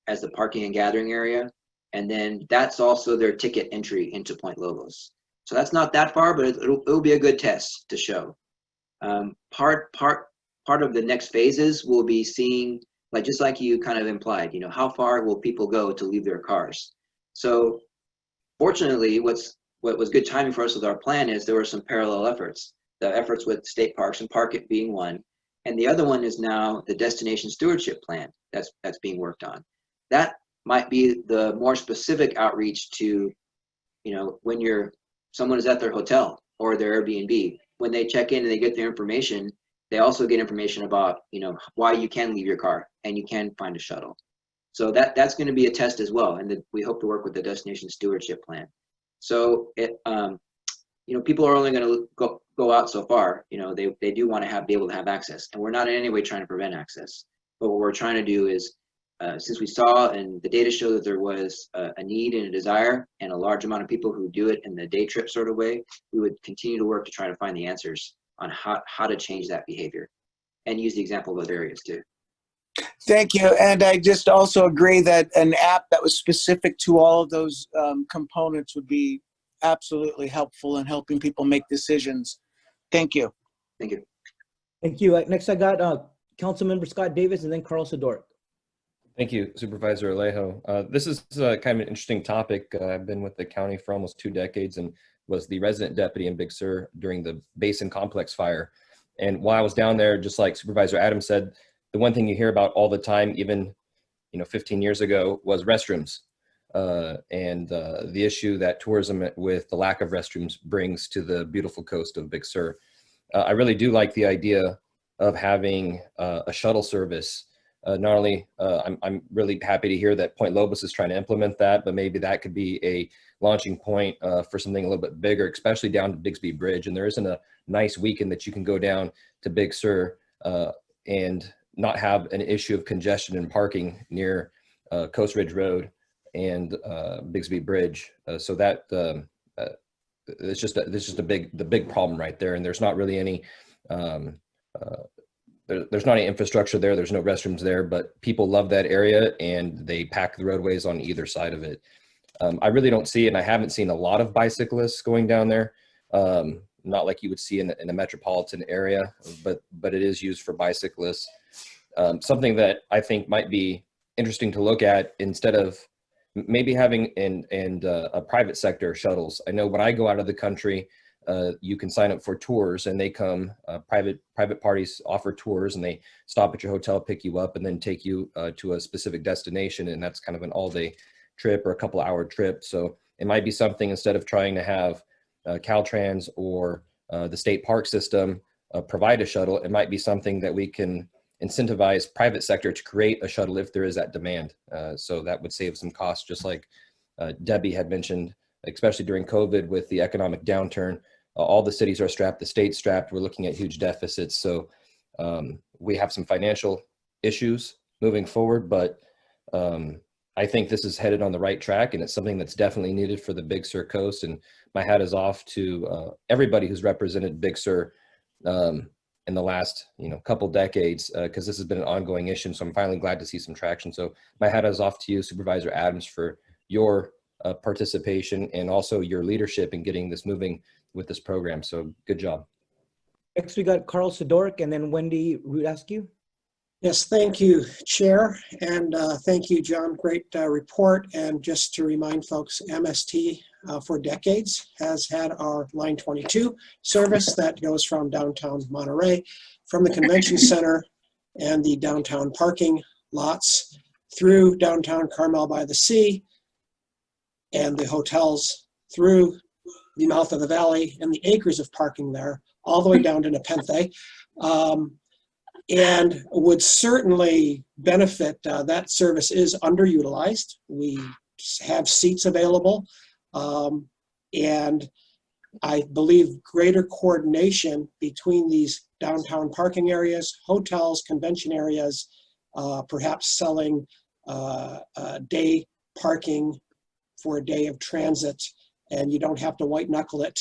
as the parking and gathering area. And then that's also their ticket entry into Point Lobos. So that's not that far, but it'll be a good test to show. Part of the next phases will be seeing, just like you kind of implied, how far will people go to leave their cars? So fortunately, what was good timing for us with our plan is there were some parallel efforts. The efforts with State Parks and Park It being one, and the other one is now the Destination Stewardship Plan that's being worked on. That might be the more specific outreach to, when you're someone is at their hotel or their Airbnb. When they check in and they get their information, they also get information about, why you can leave your car and you can find a shuttle. So that's going to be a test as well, and we hope to work with the destination stewardship plan. So people are only going to go out so far. They do want to be able to have access, and we're not in any way trying to prevent access. But what we're trying to do is, since we saw and the data show that there was a need and a desire and a large amount of people who do it in the day trip sort of way, we would continue to work to try to find the answers on how to change that behavior, and use the example of other areas too. Thank you. And I just also agree that an app that was specific to all of those components would be absolutely helpful in helping people make decisions. Thank you. Thank you. Thank you. Next, I got Councilmember Scott Davis and then Carl Sadork. Thank you, Supervisor Alejo. This is kind of an interesting topic. I've been with the county for almost 2 decades and was the resident deputy in Big Sur during the Basin Complex fire. And while I was down there, just like Supervisor Adams said, the one thing you hear about all the time, even 15 years ago, was restrooms, and the issue that tourism with the lack of restrooms brings to the beautiful coast of Big Sur. I really do like the idea of having a shuttle service. Not only I'm really happy to hear that Point Lobos is trying to implement that, but maybe that could be a launching point for something a little bit bigger, especially down to Bixby Bridge. And there isn't a nice weekend that you can go down to Big Sur and not have an issue of congestion and parking near Coast Ridge Road and Bixby Bridge. So that it's just the big problem right there. And there's not really any there's not any infrastructure there. There's no restrooms there, but people love that area and they pack the roadways on either side of it. I really don't see, and I haven't seen a lot of bicyclists going down there. Not like you would see in a metropolitan area, but it is used for bicyclists. Something that I think might be interesting to look at, instead of maybe having a private sector shuttles. I know when I go out of the country, you can sign up for tours, and they come, private parties offer tours, and they stop at your hotel, pick you up, and then take you to a specific destination. And that's kind of an all-day trip or a couple-hour trip. So it might be something, instead of trying to have Caltrans or the state park system provide a shuttle, it might be something that we can incentivize private sector to create a shuttle if there is that demand. So that would save some costs, just like Debbie had mentioned, especially during COVID with the economic downturn. All the cities are strapped, the state's strapped, we're looking at huge deficits. So we have some financial issues moving forward, but I think this is headed on the right track, and it's something that's definitely needed for the Big Sur coast. And my hat is off to everybody who's represented Big Sur in the last couple decades, because this has been an ongoing issue. So I'm finally glad to see some traction. So my hat is off to you, Supervisor Adams, for your participation and also your leadership in getting this moving with this program. So good job. Next, we got Carl Sadork and then Wendy Rudascu. Yes, thank you, Chair, and thank you, John. Great report. And just to remind folks, MST for decades has had our Line 22 service that goes from downtown Monterey, from the convention center and the downtown parking lots through downtown Carmel by the Sea and the hotels, through the mouth of the valley and the acres of parking there, all the way down to Nepenthe. And would certainly benefit. That service is underutilized. We have seats available. And I believe greater coordination between these downtown parking areas, hotels, convention areas, perhaps selling day parking for a day of transit, and you don't have to white knuckle it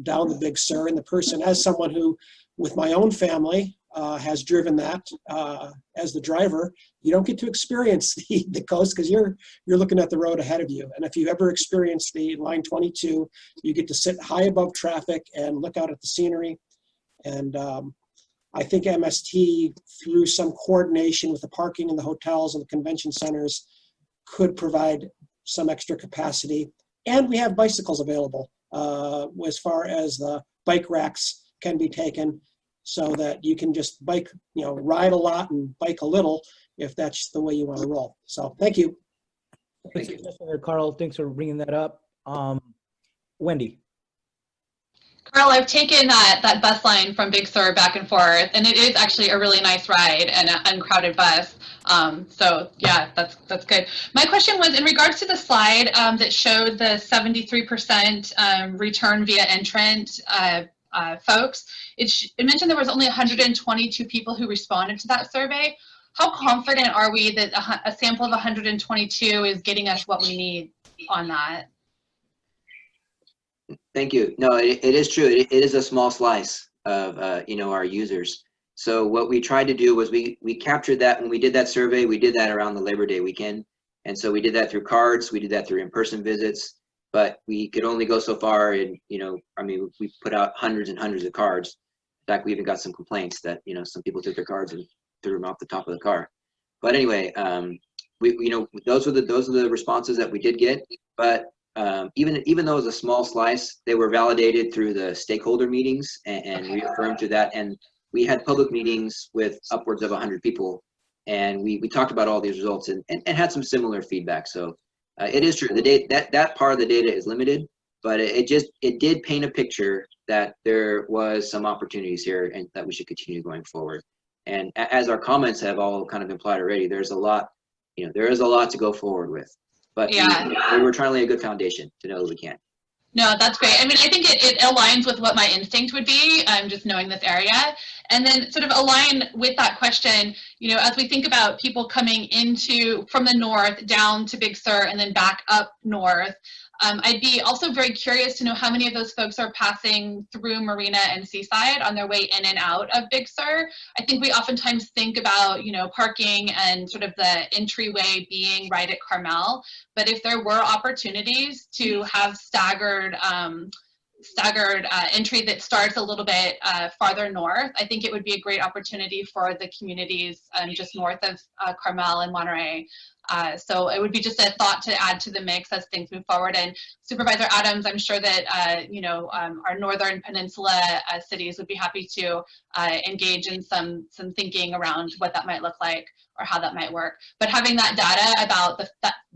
down the Big Sur. And the person, as someone who, with my own family, has driven that as the driver, you don't get to experience the coast because you're looking at the road ahead of you. And if you ever experience the Line 22, you get to sit high above traffic and look out at the scenery. And I think MST, through some coordination with the parking and the hotels and the convention centers, could provide some extra capacity. And we have bicycles available as far as the bike racks can be taken, so that you can just bike, ride a lot and bike a little if that's the way you want to roll. So thank you. Thank you, Carl. Thanks for bringing that up. Wendy. Carl, I've taken that bus line from Big Sur back and forth, and it is actually a really nice ride and an uncrowded bus. So yeah, that's good. My question was in regards to the slide that showed the 73% return via entrant folks. It mentioned there was only 122 people who responded to that survey. How confident are we that a sample of 122 is getting us what we need on that? Thank you. No, it is true. It is a small slice of you know, our users. So what we tried to do was we captured that when we did that survey. We did that around the Labor Day weekend, and so we did that through cards. We did that through in-person visits, but we could only go so far. And you know, I mean, we put out hundreds and hundreds of cards. In fact, we even got some complaints that you know some people took their cards and threw them off the top of the car. But anyway, we you know those are the responses that we did get, but. Even though it was a small slice, they were validated through the stakeholder meetings and reaffirmed through that. And we had public meetings with upwards of 100 people, and we talked about all these results and had some similar feedback. So it is true. The data that part of the data is limited, but it did paint a picture that there was some opportunities here and that we should continue going forward. And as our comments have all kind of implied already, there's a lot, you know, there is a lot to go forward with. But yeah, we were trying to lay a good foundation to know that we can. No, that's great. I mean, I think it aligns with what my instinct would be, just knowing this area. And then sort of align with that question, you know, as we think about people coming from the north down to Big Sur and then back up north, I'd be also very curious to know how many of those folks are passing through Marina and Seaside on their way in and out of Big Sur. I think we oftentimes think about, you know, parking and sort of the entryway being right at Carmel, but if there were opportunities to have staggered entry that starts a little bit farther north, I think it would be a great opportunity for the communities just north of Carmel and Monterey. So it would be just a thought to add to the mix as things move forward. And Supervisor Adams, I'm sure that you know, our northern peninsula cities would be happy to engage in some thinking around what that might look like or how that might work. But having that data about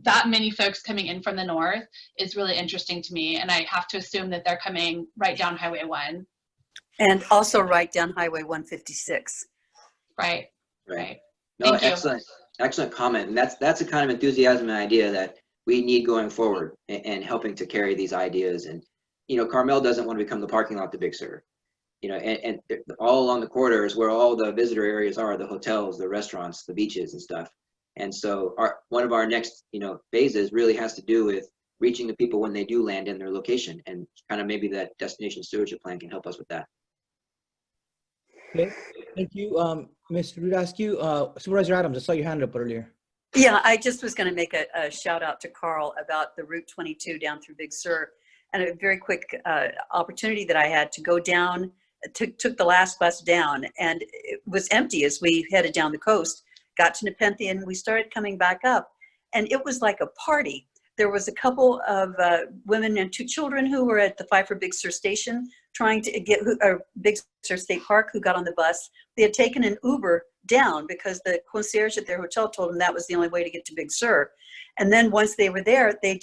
that many folks coming in from the north is really interesting to me, and I have to assume that they're coming right down Highway 1. And also right down Highway 156. Right. No, Thank you. Excellent comment. And that's the kind of enthusiasm and idea that we need going forward and helping to carry these ideas. And, you know, Carmel doesn't want to become the parking lot to Big Sur, you know, and all along the corridors where all the visitor areas are, the hotels, the restaurants, the beaches and stuff. And so one of our next, you know, phases really has to do with reaching the people when they do land in their location, and kind of maybe that destination stewardship plan can help us with that. Okay, thank you, Mr. Rudascu. Supervisor Adams, I saw your hand up earlier. Yeah, I just was going to make a shout out to Carl about the Route 22 down through Big Sur, and a very quick opportunity that I had to go down, took the last bus down, and it was empty as we headed down the coast, got to Nepenthe, and we started coming back up, and it was like a party. There was a couple of women and 2 children who were at the Pfeiffer Big Sur station trying to get Big Sur State Park, who got on the bus. They had taken an Uber down because the concierge at their hotel told them that was the only way to get to Big Sur. And then once they were there, they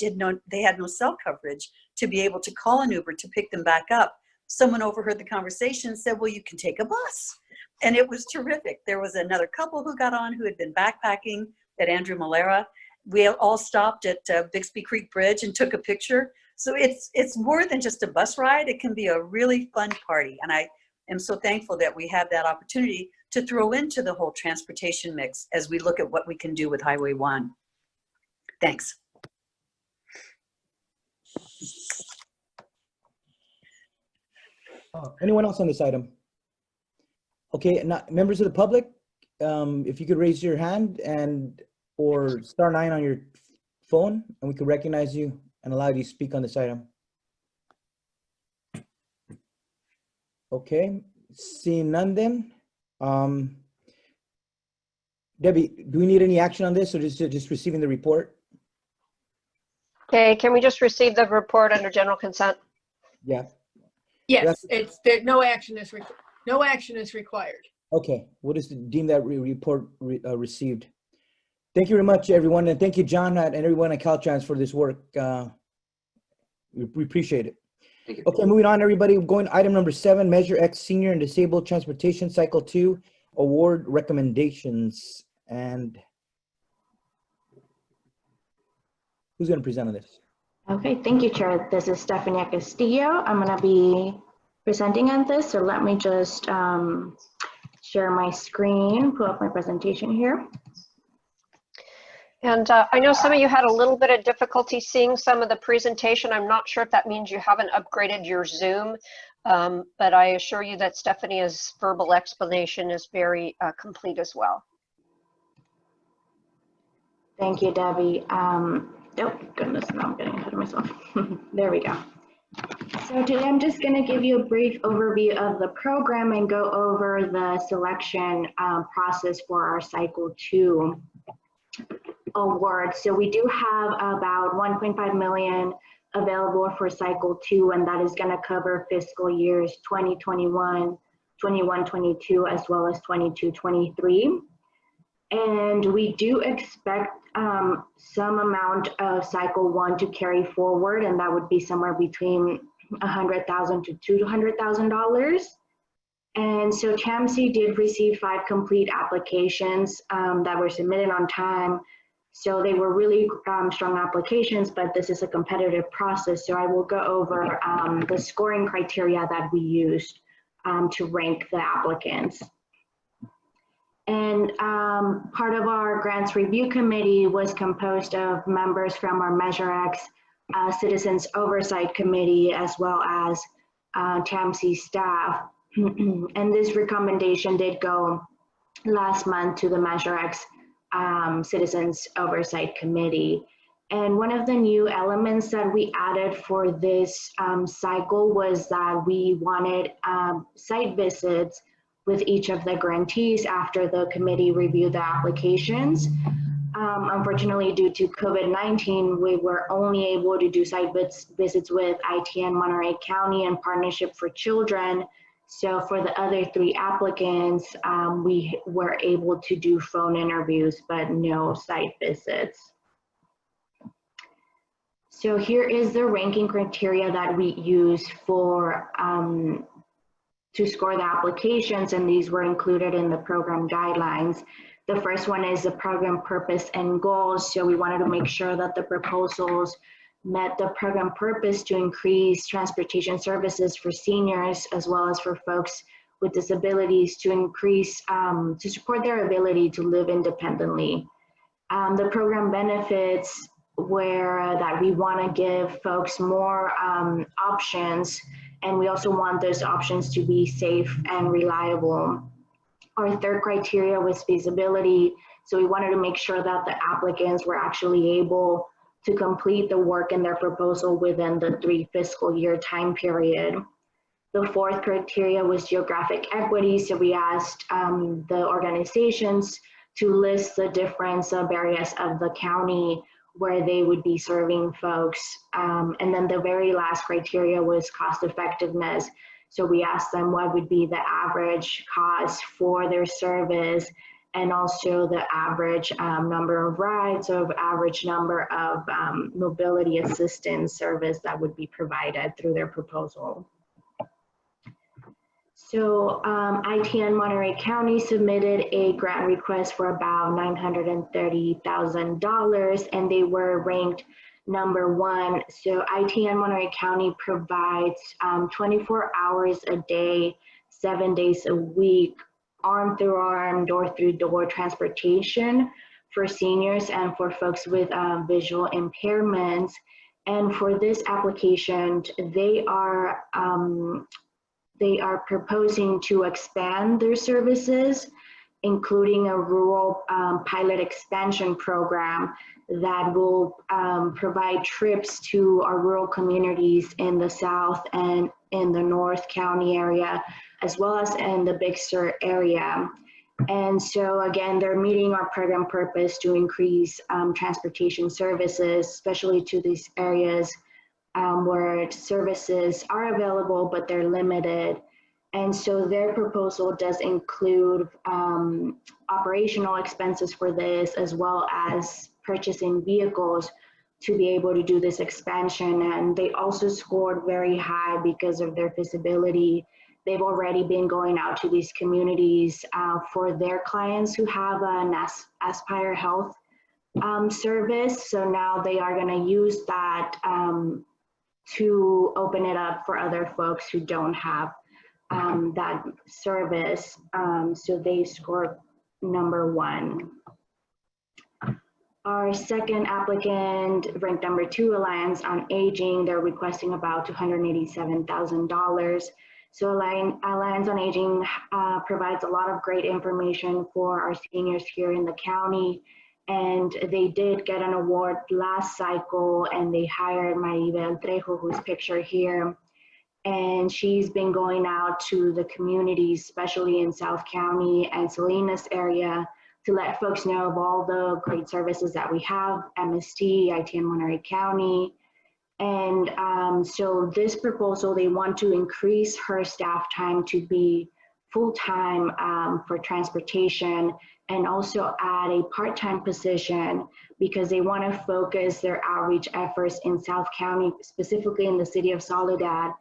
had no cell coverage to be able to call an Uber to pick them back up. Someone overheard the conversation and said, well, you can take a bus. And it was terrific. There was another couple who got on who had been backpacking at Andrew Malera. We all stopped at Bixby Creek Bridge and took a picture. So it's more than just a bus ride. It can be a really fun party. And I am so thankful that we have that opportunity to throw into the whole transportation mix as we look at what we can do with Highway 1. Thanks. Anyone else on this item? Okay, members of the public, if you could raise your hand or *9 on your phone, and we could recognize you and allow you to speak on this item. Okay, seeing none then. Debbie, do we need any action on this, or just receiving the report? Okay, can we just receive the report under general consent? Yeah. Yes, it's that no action is required. Okay, we'll just deem that report received. Thank you very much, everyone, and thank you, John, and everyone at Caltrans for this work. We appreciate it. Okay, moving on, everybody. We're going to item number 7, Measure X Senior and Disabled Transportation Cycle 2 Award Recommendations. And who's going to present on this? Okay, thank you, Chair. This is Stephanie Castillo. I'm going to be presenting on this, so let me just share my screen, pull up my presentation here. And I know some of you had a little bit of difficulty seeing some of the presentation. I'm not sure if that means you haven't upgraded your Zoom, but I assure you that Stephanie's verbal explanation is very complete as well. Thank you, Debbie. Oh, goodness, now I'm getting ahead of myself. There we go. So today I'm just going to give you a brief overview of the program and go over the selection process for our Cycle 2 award. So we do have about 1.5 million available for Cycle 2, and that is going to cover fiscal years 2021, 21-22, as well as 22-23. And we do expect some amount of Cycle 1 to carry forward, and that would be somewhere between $100,000 to $200,000. And so TAMC did receive 5 complete applications that were submitted on time. So they were really strong applications, but this is a competitive process. So I will go over the scoring criteria that we used to rank the applicants. And part of our grants review committee was composed of members from our Measure X Citizens Oversight Committee, as well as TAMC staff. And this recommendation did go last month to the Measure X Citizens Oversight Committee. And one of the new elements that we added for this cycle was that we wanted site visits with each of the grantees after the committee reviewed the applications. Unfortunately, due to COVID-19, we were only able to do site visits with ITN Monterey County and Partnership for Children. So for the other 3 applicants, we were able to do phone interviews, but no site visits. So here is the ranking criteria that we use for to score the applications, and these were included in the program guidelines. The first one is the program purpose and goals. So we wanted to make sure that the proposals met the program purpose to increase transportation services for seniors, as well as for folks with disabilities, to increase, to support their ability to live independently. The program benefits were that we want to give folks more options, and we also want those options to be safe and reliable. Our third criteria was feasibility. So we wanted to make sure that the applicants were actually able to complete the work in their proposal within the 3 fiscal year time period. The fourth criteria was geographic equity. So we asked the organizations to list the different sub-areas of the county where they would be serving folks. And then the very last criteria was cost effectiveness. So we asked them what would be the average cost for their service, and also the average number of rides, or average number of mobility assistance service that would be provided through their proposal. So ITN Monterey County submitted a grant request for about $930,000, and they were ranked number 1. So ITN Monterey County provides 24 hours a day, 7 days a week, arm-through-arm, door-through-door transportation for seniors and for folks with visual impairments. And for this application, they are proposing to expand their services, including a rural pilot expansion program that will provide trips to our rural communities in the South and in the North County area, as well as in the Big Sur area. And so again, they're meeting our program purpose to increase transportation services, especially to these areas where services are available, but they're limited. And so their proposal does include operational expenses for this, as well as purchasing vehicles to be able to do this expansion. And they also scored very high because of their feasibility. They've already been going out to these communities for their clients who have an Aspire Health service. So now they are going to use that to open it up for other folks who don't have that service. So they scored number 1. Our second applicant, ranked number 2, Alliance on Aging, they're requesting about $287,000. So Alliance on Aging provides a lot of great information for our seniors here in the county. And they did get an award last cycle, and they hired Maribel Trejo, who's pictured here. And she's been going out to the communities, especially in South County and Salinas area, to let folks know of all the great services that we have, MST, IT in Monterey County. And so this proposal, they want to increase her staff time to be full-time for transportation, and also add a part-time position because they want to focus their outreach efforts in South County, specifically in the city of Soledad.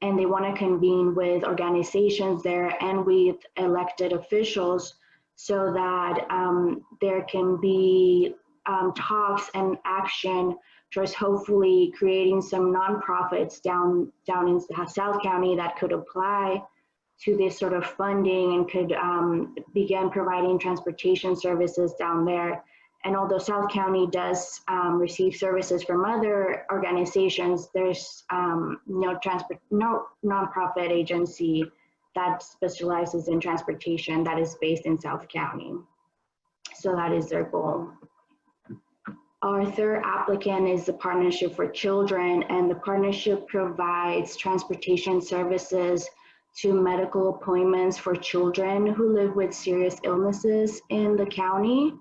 And they want to convene with organizations there and with elected officials so that there can be talks and action towards hopefully creating some nonprofits down in South County that could apply to this sort of funding and could begin providing transportation services down there. And although South County does receive services from other organizations, there's no nonprofit agency that specializes in transportation that is based in South County. So that is their goal. Our third applicant is the Partnership for Children, and the partnership provides transportation services to medical appointments for children who live with serious illnesses in the county.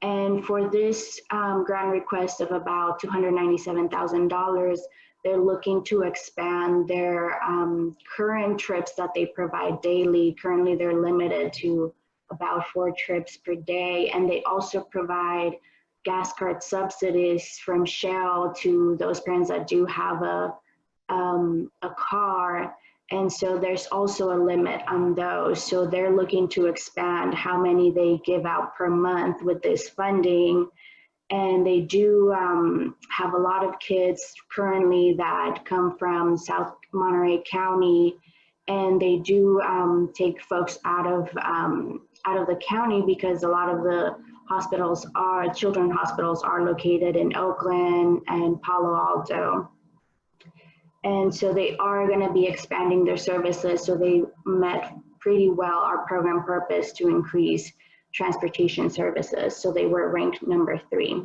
And for this grant request of about $297,000, they're looking to expand their current trips that they provide daily. Currently, they're limited to about 4 trips per day. And they also provide gas card subsidies from Shell to those parents that do have a car. And so there's also a limit on those. So they're looking to expand how many they give out per month with this funding. And they do have a lot of kids currently that come from South Monterey County, and they do take folks out of the county because a lot of the children's hospitals are located in Oakland and Palo Alto. And so they are going to be expanding their services. So they met pretty well our program purpose to increase transportation services. So they were ranked number 3.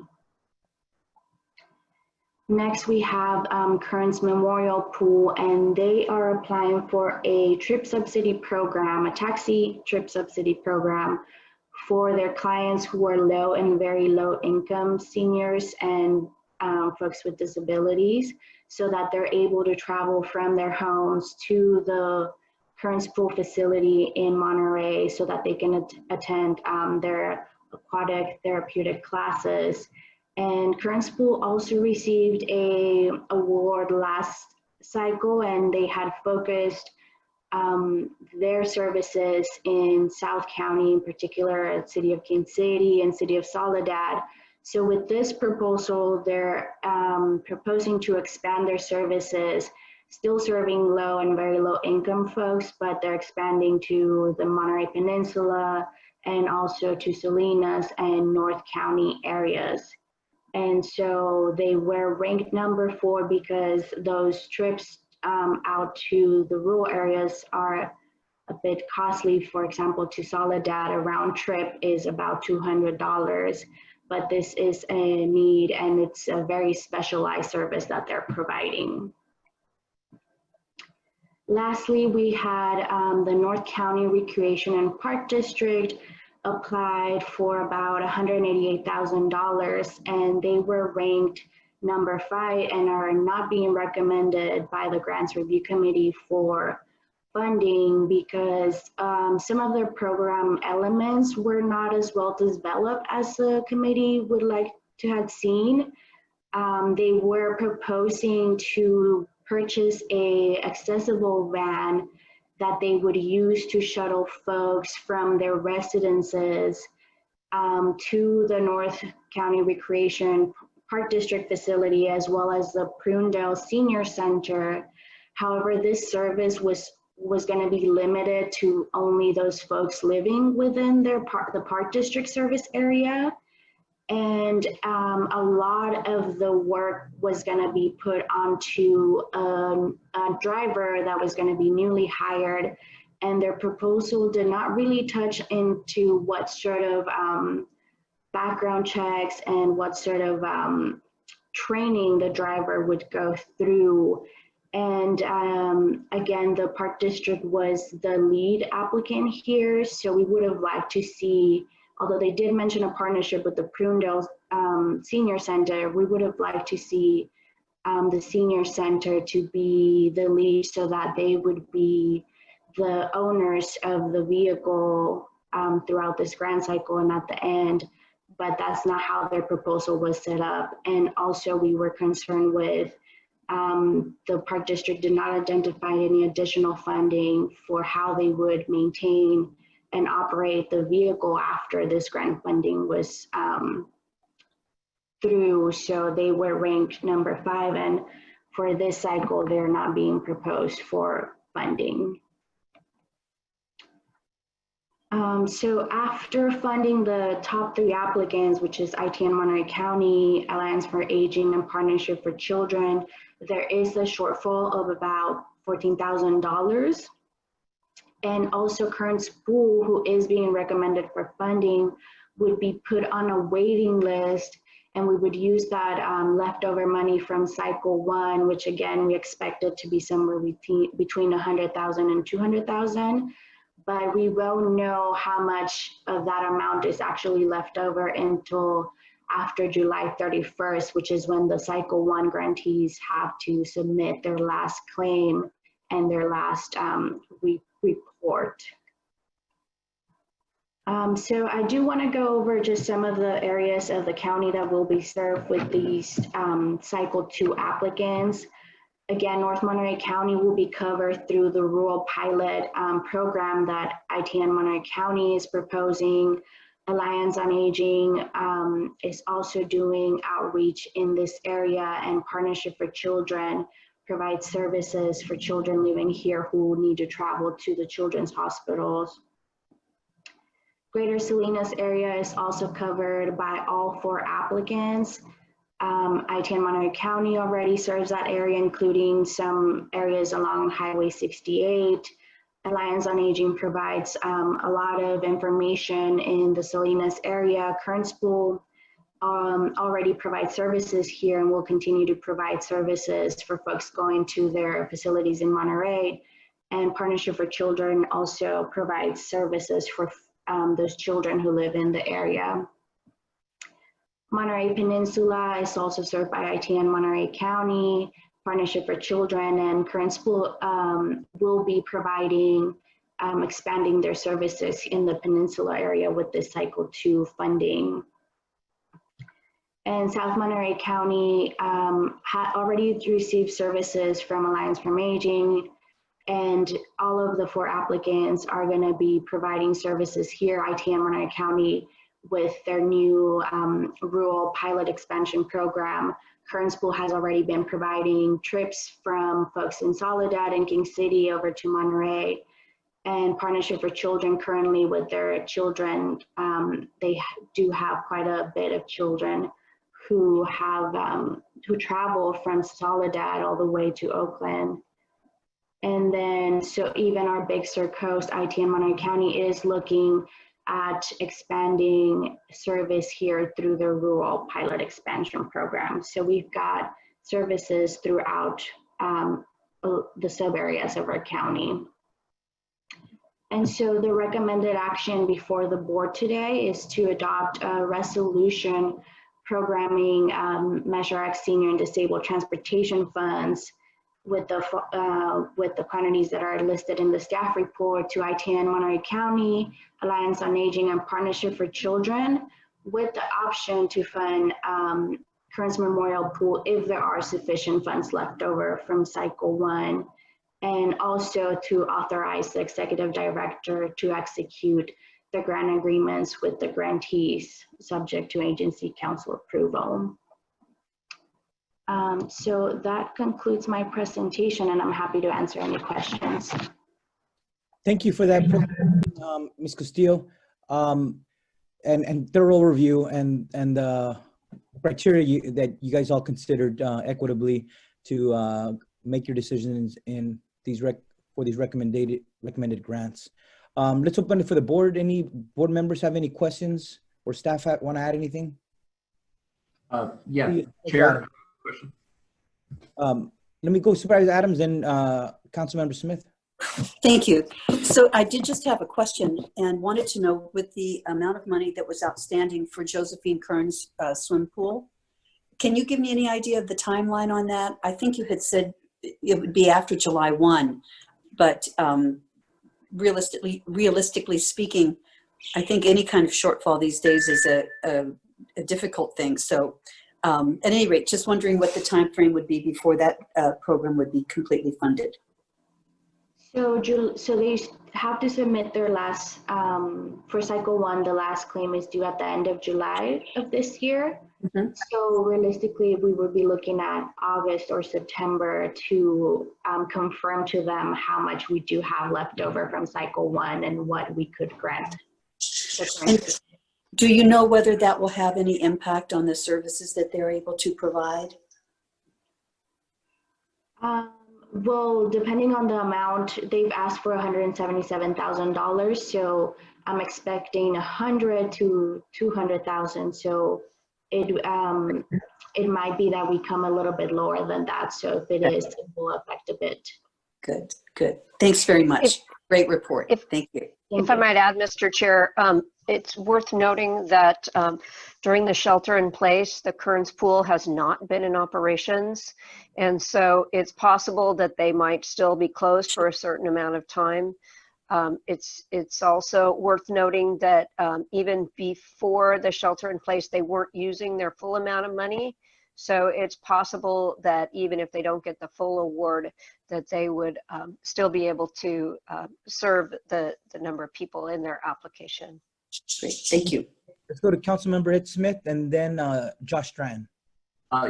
Next, we have Kearns Memorial Pool, and they are applying for a trip subsidy program, a taxi trip subsidy program for their clients who are low and very low income seniors and folks with disabilities, so that they're able to travel from their homes to the Kearns Pool facility in Monterey so that they can attend their aquatic therapeutic classes. And Kearns Pool also received an award last cycle, and they had focused their services in South County, in particular, City of King City and City of Soledad. So with this proposal, they're proposing to expand their services, still serving low and very low income folks, but they're expanding to the Monterey Peninsula and also to Salinas and North County areas. And so they were ranked number 4 because those trips out to the rural areas are a bit costly. For example, to Soledad, a round trip is about $200. But this is a need, and it's a very specialized service that they're providing. Lastly, we had the North County Recreation and Park District applied for about $188,000, and they were ranked number 5 and are not being recommended by the Grants Review Committee for funding because some of their program elements were not as well developed as the committee would like to have seen. They were proposing to purchase a accessible van that they would use to shuttle folks from their residences to the North County Recreation Park District facility, as well as the Prunedale Senior Center. However, this service was going to be limited to only those folks living within the Park District service area. And a lot of the work was going to be put onto a driver that was going to be newly hired. And their proposal did not really touch into what sort of background checks and what sort of training the driver would go through. And again, the Park District was the lead applicant here. So we would have liked to see, although they did mention a partnership with the Prunedale Senior Center, we would have liked to see the Senior Center to be the lead so that they would be the owners of the vehicle throughout this grant cycle and at the end. But that's not how their proposal was set up. And also we were concerned with the Park District did not identify any additional funding for how they would maintain and operate the vehicle after this grant funding was through. So they were ranked number 5, and for this cycle, they're not being proposed for funding. So after funding the top 3 applicants, which is ITN Monterey County, Alliance for Aging, and Partnership for Children, there is a shortfall of about $14,000. And also Current School, who is being recommended for funding, would be put on a waiting list, and we would use that leftover money from cycle 1, which again, we expected to be somewhere between $100,000 and $200,000. But we won't know how much of that amount is actually left over until after July 31st, which is when the cycle 1 grantees have to submit their last claim and their last report. So I do want to go over just some of the areas of the county that will be served with these cycle 2 applicants. Again, North Monterey County will be covered through the rural pilot program that ITN Monterey County is proposing. Alliance on Aging is also doing outreach in this area, and Partnership for Children provides services for children living here who need to travel to the children's hospitals. Greater Salinas area is also covered by all 4 applicants. ITN Monterey County already serves that area, including some areas along Highway 68. Alliance on Aging provides a lot of information in the Salinas area. Current School already provides services here and will continue to provide services for folks going to their facilities in Monterey. And Partnership for Children also provides services for those children who live in the area. Monterey Peninsula is also served by ITN Monterey County, Partnership for Children, and Current School will be providing, expanding their services in the Peninsula area with this cycle 2 funding. And South Monterey County already received services from Alliance for Aging, and all of the 4 applicants are going to be providing services here, ITN Monterey County, with their new rural pilot expansion program. Current School has already been providing trips from folks in Soledad and King City over to Monterey. And Partnership for Children currently with their children, they do have quite a bit of children who have who travel from Soledad all the way to Oakland. And then, so even our Big Sur Coast, ITN Monterey County is looking at expanding service here through the rural pilot expansion program. So we've got services throughout the sub areas of our county. And so the recommended action before the board today is to adopt a resolution programming Measure X Senior and Disabled Transportation Funds with the quantities that are listed in the staff report to ITN Monterey County, Alliance on Aging, and Partnership for Children, with the option to fund Kearns Memorial Pool if there are sufficient funds left over from cycle 1, and also to authorize the executive director to execute the grant agreements with the grantees subject to agency council approval. So that concludes my presentation, and I'm happy to answer any questions. Thank you for that, Ms. Castillo, and thorough review and criteria that you guys all considered equitably to make your decisions in these for these recommended grants. Let's open it for the board. Any board members have any questions or staff want to add anything? Yeah, Chair. Question. Let me go Supervisor Adams and Councilmember Smith. Thank you. So I did just have a question and wanted to know, with the amount of money that was outstanding for Josephine Kearns swim pool, can you give me any idea of the timeline on that? I think you had said it would be after July 1, but realistically speaking, I think any kind of shortfall these days is a difficult thing. So at any rate, just wondering what the time frame would be before that program would be completely funded. So they have to submit their last, for cycle 1, the last claim is due at the end of July of this year. Mm-hmm. So realistically, we would be looking at August or September to confirm to them how much we do have left over from cycle 1 and what we could grant. And do you know whether that will have any impact on the services that they're able to provide? Well, depending on the amount, they've asked for $177,000. So I'm expecting 100 to 200,000. So it might be that we come a little bit lower than that. So if it is, it will affect a bit. Good, good. Thanks very much. Great report. Thank you. If I might add, Mr. Chair, it's worth noting that during the shelter in place, the Kearns pool has not been in operations. And so it's possible that they might still be closed for a certain amount of time. It's also worth noting that even before the shelter in place, they weren't using their full amount of money. So it's possible that even if they don't get the full award, that they would still be able to serve the number of people in their application. Great, thank you. Let's go to Councilmember Ed Smith and then Josh Strand.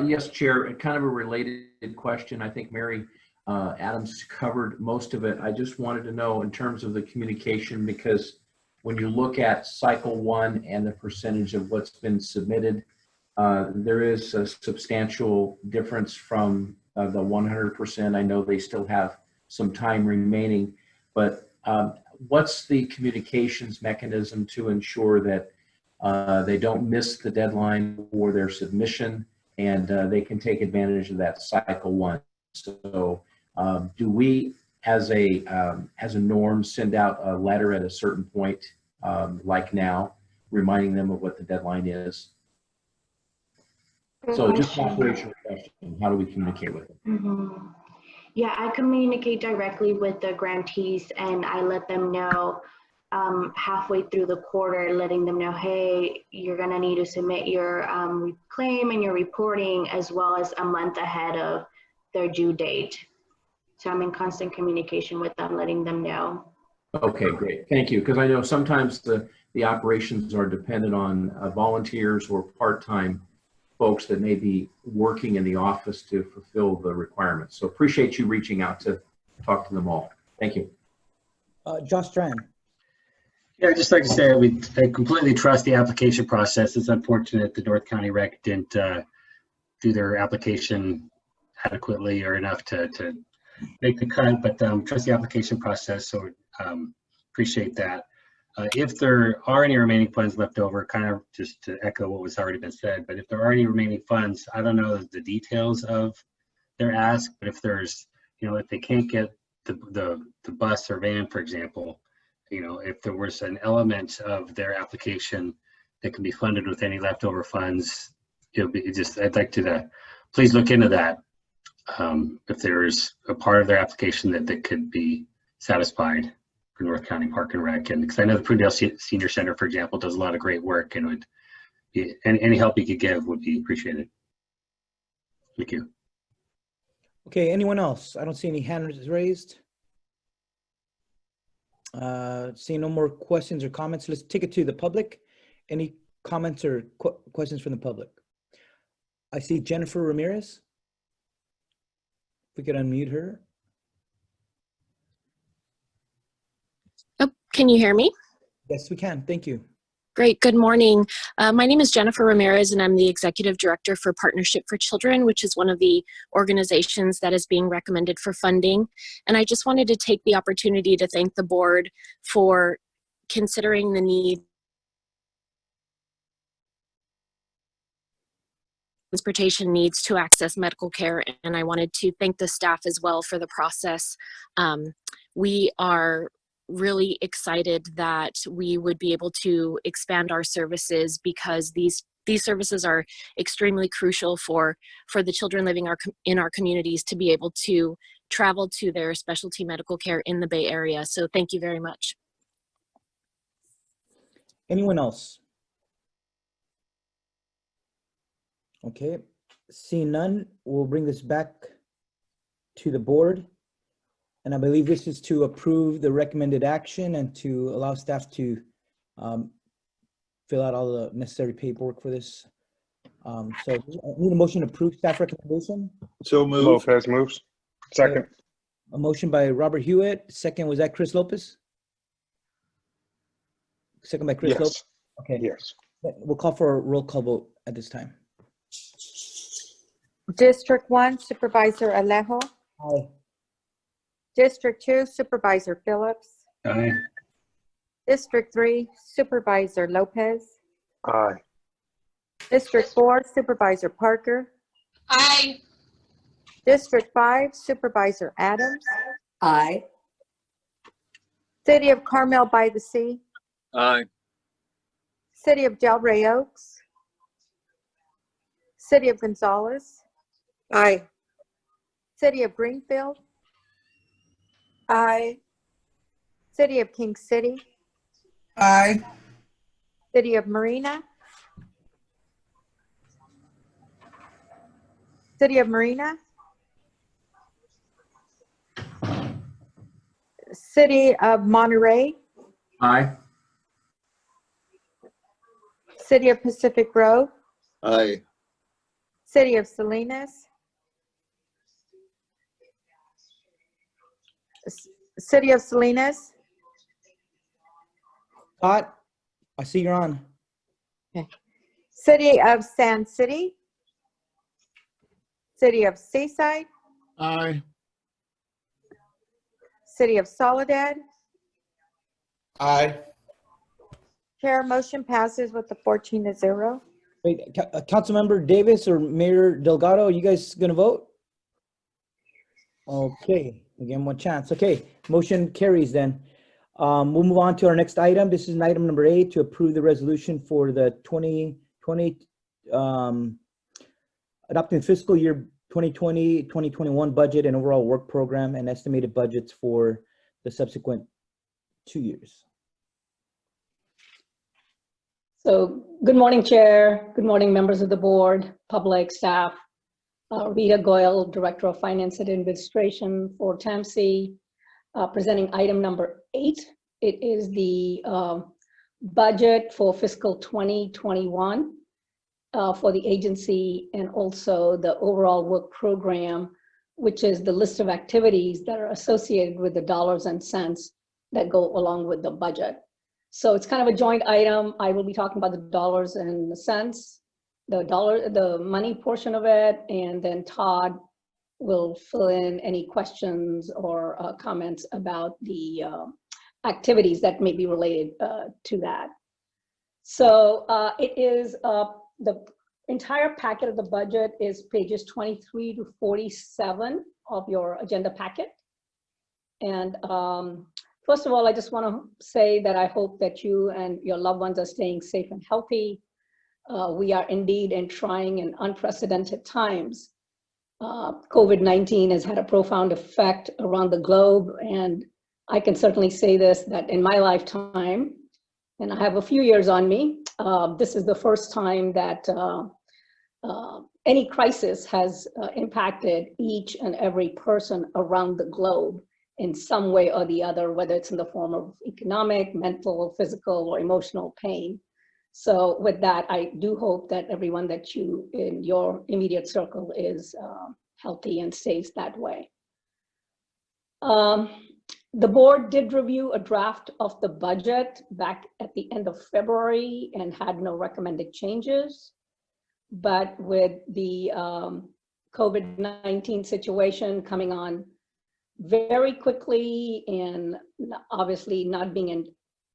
Yes, Chair, kind of a related question. I think Mary Adams covered most of it. I just wanted to know in terms of the communication, because when you look at cycle 1 and the percentage of what's been submitted, there is a substantial difference from the 100%. I know they still have some time remaining, but what's the communications mechanism to ensure that they don't miss the deadline for their submission and they can take advantage of that cycle 1? So do we, as a norm, send out a letter at a certain point, like now, reminding them of what the deadline is? So just an operational question, how do we communicate with them? Mm-hmm. Yeah, I communicate directly with the grantees and I let them know halfway through the quarter, letting them know, hey, you're gonna need to submit your claim and your reporting as well as a month ahead of their due date. So I'm in constant communication with them, letting them know. Okay, great, thank you. Because I know sometimes the operations are dependent on volunteers or part-time folks that may be working in the office to fulfill the requirements. So appreciate you reaching out to talk to them all. Thank you. Josh Strand. Yeah, I'd just like to say I completely trust the application process. It's unfortunate the North County Rec didn't do their application adequately or enough to make the cut, but trust the application process, so appreciate that. If there are any remaining funds left over, kind of just to echo what was already been said, but if there are any remaining funds, I don't know the details of their ask, but if there's, if they can't get the bus or van, for example, if there was an element of their application that can be funded with any leftover funds, I'd like to please look into that. If there's a part of their application that could be satisfied for North County Park and Rec, and because I know the Prudell Senior Center, for example, does a lot of great work, and would be, any help you could give would be appreciated. Thank you. Okay, anyone else? I don't see any hands raised. Seeing no more questions or comments, let's take it to the public. Any comments or questions from the public? I see Jennifer Ramirez. If we could unmute her. Oh, can you hear me? Yes, we can. Thank you. Great. Good morning. My name is Jennifer Ramirez, and I'm the Executive Director for Partnership for Children, which is one of the organizations that is being recommended for funding. And I just wanted to take the opportunity to thank the board for considering the need transportation needs to access medical care, and I wanted to thank the staff as well for the process. We are really excited that we would be able to expand our services because these services are extremely crucial for the children living in our communities to be able to travel to their specialty medical care in the Bay Area. So thank you very much. Anyone else? Okay, seeing none, we'll bring this back to the board. And I believe this is to approve the recommended action and to allow staff to fill out all the necessary paperwork for this. So I need a motion to approve staff recommendation. So moved. Lopez moves. Second. A motion by Robert Hewitt. Second, was that Chris Lopez? Second by Chris Yes. Lopez? Okay. Yes. We'll call for a roll call vote at this time. District 1, Supervisor Alejo. Aye. District 2, Supervisor Phillips. Aye. District 3, Supervisor Lopez. Aye. District 4, Supervisor Parker. Aye. District 5, Supervisor Adams. Aye. City of Carmel by the Sea. Aye. City of Delray Oaks. City of Gonzales. Aye. City of Greenfield. Aye. City of King City. Aye. City of Marina. City of Marina. City of Monterey. Aye. City of Pacific Grove. Aye. City of Salinas. City of Salinas. Scott, I see you're on. Okay. City of Sand City. City of Seaside. Aye. City of Soledad. Aye. Chair, motion passes with the 14-0. Wait, Councilmember Davis or Mayor Delgado, are you guys gonna vote? Okay, again, one chance. Okay, motion carries then. We'll move on to our next item. This is item number 8 to approve the resolution for the 2020 adopting fiscal year 2020-2021 budget and overall work program and estimated budgets for the subsequent 2 years. So good morning, Chair. Good morning, members of the board, public, staff. Rita Goyle, Director of Finance and Administration for TAMC, presenting item number 8. It is the budget for fiscal 2021 for the agency and also the overall work program, which is the list of activities that are associated with the dollars and cents that go along with the budget. So it's kind of a joint item. I will be talking about the dollars and the cents, the money portion of it, and then Todd will fill in any questions or comments about the activities that may be related to that. So it is the entire packet of the budget is pages 23 to 47 of your agenda packet. And first of all, I just want to say that I hope that you and your loved ones are staying safe and healthy. We are indeed in trying and unprecedented times. COVID-19 has had a profound effect around the globe, and I can certainly say this, that in my lifetime, and I have a few years on me, this is the first time that any crisis has impacted each and every person around the globe in some way or the other, whether it's in the form of economic, mental, physical, or emotional pain. So with that, I do hope that everyone that you in your immediate circle is healthy and stays that way. The board did review a draft of the budget back at the end of February and had no recommended changes. But with the COVID-19 situation coming on very quickly and obviously not being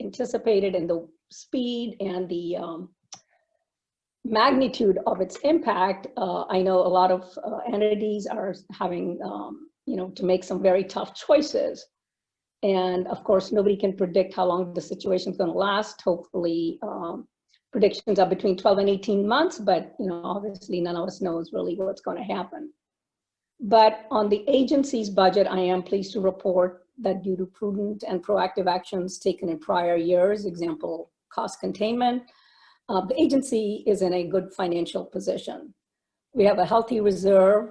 anticipated in the speed and the magnitude of its impact, I know a lot of entities are having to make some very tough choices. And of course, nobody can predict how long the situation is going to last. Hopefully, predictions are between 12 and 18 months, but obviously none of us knows really what's going to happen. But on the agency's budget, I am pleased to report that due to prudent and proactive actions taken in prior years, example, cost containment, the agency is in a good financial position. We have a healthy reserve.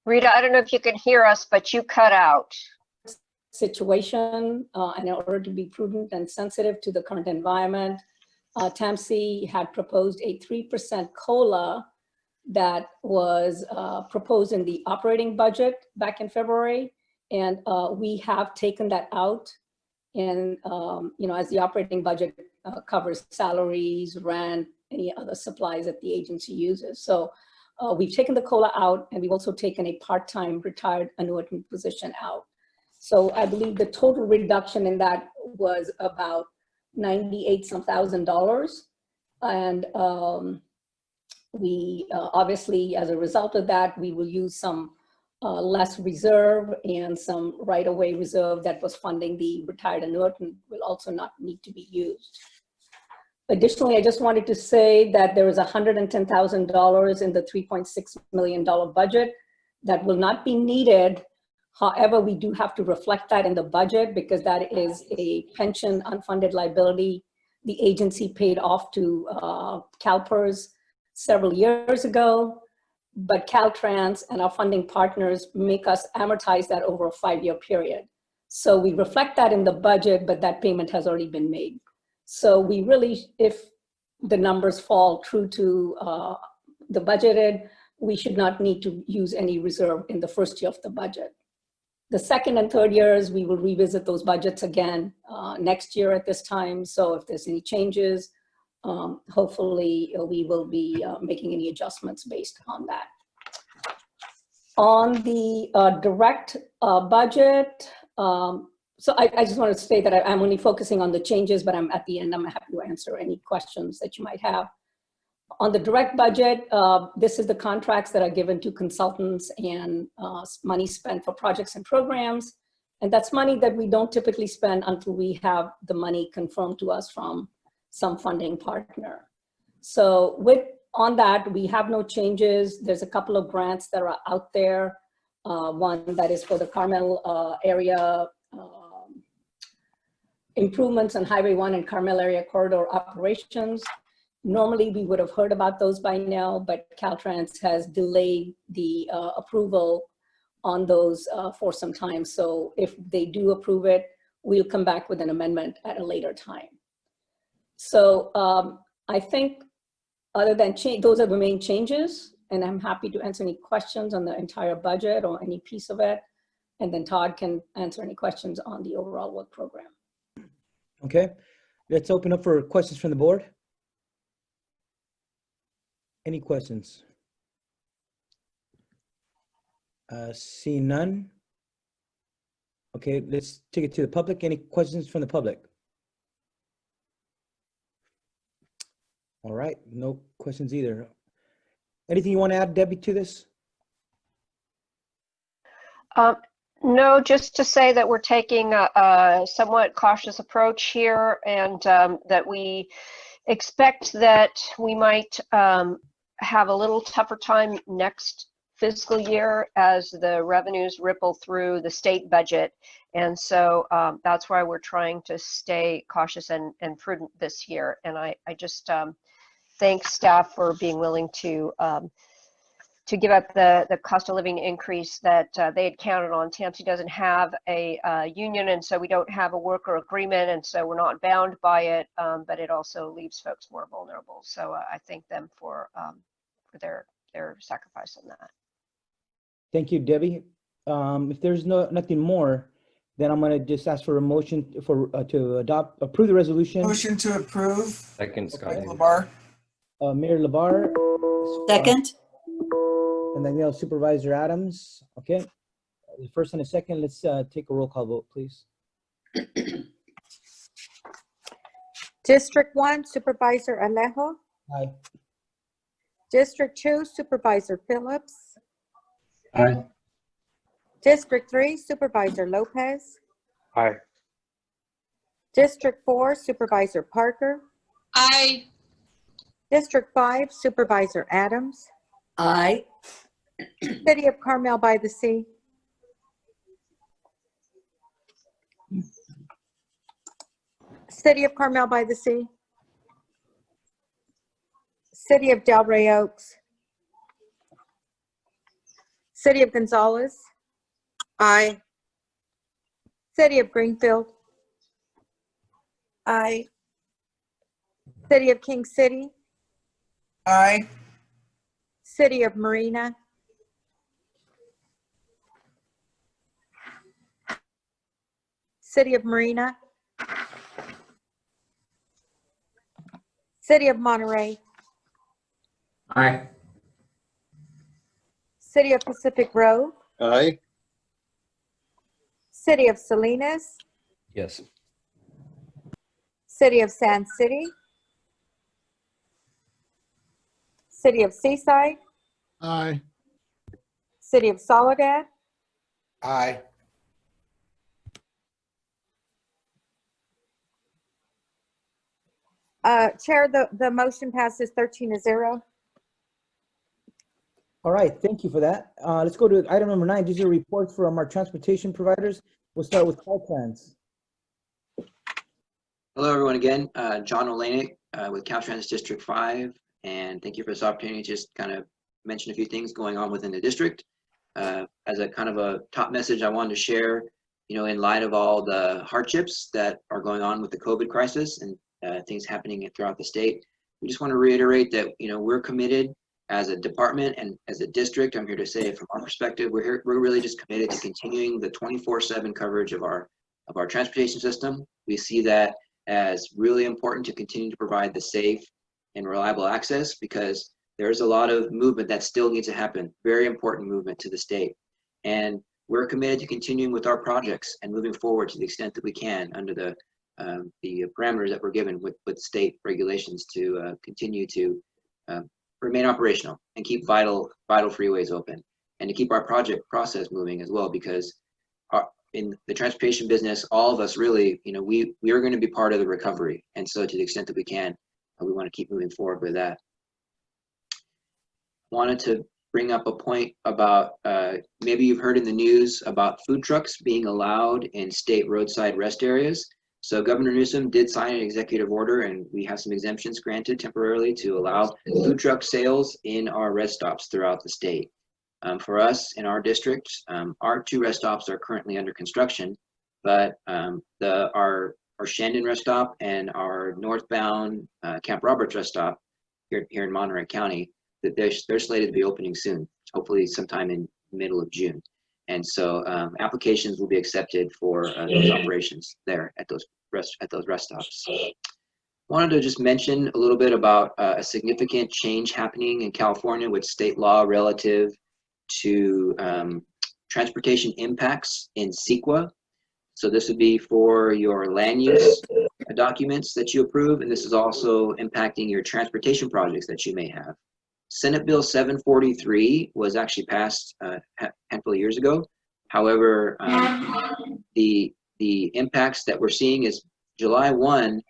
Rita, I don't know if you can hear us, but you cut out. Situation, and in order to be prudent and sensitive to the current environment, TAMC had proposed a 3% COLA that was proposed in the operating budget back in February, and we have taken that out. And as the operating budget covers salaries, rent, any other supplies that the agency uses. So we've taken the COLA out, and we've also taken a part-time retired annuitant position out. So I believe the total reduction in that was about $98,000. And we obviously, as a result of that, we will use some less reserve, and some right-of-way reserve that was funding the retired annuitant will also not need to be used. Additionally, I just wanted to say that there is $110,000 in the $3.6 million budget that will not be needed. However, we do have to reflect that in the budget because that is a pension unfunded liability the agency paid off to CalPERS several years ago, but Caltrans and our funding partners make us amortize that over a 5-year period. So we reflect that in the budget, but that payment has already been made. So we really, if the numbers fall true to the budgeted, we should not need to use any reserve in the first year of the budget. The second and third years, we will revisit those budgets again next year at this time. So if there's any changes, hopefully we will be making any adjustments based on that. On the direct budget, so I just want to say that I'm only focusing on the changes, but at the end, I'm happy to answer any questions that you might have. On the direct budget, this is the contracts that are given to consultants and money spent for projects and programs. And that's money that we don't typically spend until we have the money confirmed to us from some funding partner. So on that, we have no changes. There's a couple of grants that are out there. One that is for the Carmel area improvements on Highway 1 and Carmel area corridor operations. Normally, we would have heard about those by now, but Caltrans has delayed the approval on those for some time. So if they do approve it, we'll come back with an amendment at a later time. So I think other than those are the main changes, and I'm happy to answer any questions on the entire budget or any piece of it. And then Todd can answer any questions on the overall work program. Okay, let's open up for questions from the board. Any questions? See none. Okay, let's take it to the public. Any questions from the public? All right, no questions either. Anything you want to add, Debbie, to this? No, just to say that we're taking a somewhat cautious approach here, and that we expect that we might have a little tougher time next fiscal year as the revenues ripple through the state budget. And so that's why we're trying to stay cautious and prudent this year. And I just thank staff for being willing to give up the cost of living increase that they had counted on. TAMC doesn't have a union, and so we don't have a worker agreement, and so we're not bound by it, but it also leaves folks more vulnerable. So I thank them for their sacrifice on that. Thank you, Debbie. If there's nothing more, then I'm going to just ask for a motion to approve the resolution. Motion to approve. Second, Scott. LeBar. Mayor LeBar. Second. And then Supervisor Adams. Okay. The first and a second. Let's take a roll call vote, please. District 1, Supervisor Alejo. Aye. District 2, Supervisor Phillips. Aye. District 3, Supervisor Lopez. Aye. District 4, Supervisor Parker. Aye. District 5, Supervisor Adams. Aye. City of Carmel by the Sea. City of Carmel by the Sea. City of Delray Oaks. City of Gonzales. Aye. City of Greenfield. Aye. City of King City. Aye. City of Marina. City of Marina. City of Monterey. Aye. City of Pacific Grove. Aye. City of Salinas. Yes. City of Sand City. City of Seaside. Aye. City of Soledad. Aye. Chair, the motion passes 13-0. All right. Thank you for that. Let's go to item number 9. These are reports from our transportation providers. We'll start with Caltrans. Hello, everyone. Again, John Olejnik with Caltrans District 5, and thank you for this opportunity to just kind of mention a few things going on within the district. As a kind of a top message I wanted to share, in light of all the hardships that are going on with the COVID crisis and things happening throughout the state, we just want to reiterate that, we're committed as a department and as a district. I'm here to say from our perspective, we're really just committed to continuing the 24/7 coverage of our transportation system. We see that as really important to continue to provide the safe and reliable access, because there's a lot of movement that still needs to happen, very important movement to the state. And we're committed to continuing with our projects and moving forward to the extent that we can under the parameters that we're given with state regulations to continue to remain operational and keep vital freeways open, and to keep our project process moving as well, because in the transportation business, all of us really, we are going to be part of the recovery. And so to the extent that we can, we want to keep moving forward with that. Wanted to bring up a point about, maybe you've heard in the news about food trucks being allowed in state roadside rest areas. So Governor Newsom did sign an executive order, and we have some exemptions granted temporarily to allow food truck sales in our rest stops throughout the state. For us in our district, our 2 rest stops are currently under construction, but our Shandon rest stop and our northbound Camp Roberts rest stop here in Monterey County, that they're slated to be opening soon, hopefully sometime in middle of June. And so applications will be accepted for those operations there at those rest stops. Wanted to just mention a little bit about a significant change happening in California with state law relative to transportation impacts in CEQA. So this would be for your land use documents that you approve, and this is also impacting your transportation projects that you may have. Senate Bill 743 was actually passed a handful of years ago. However, the impacts that we're seeing is July 1,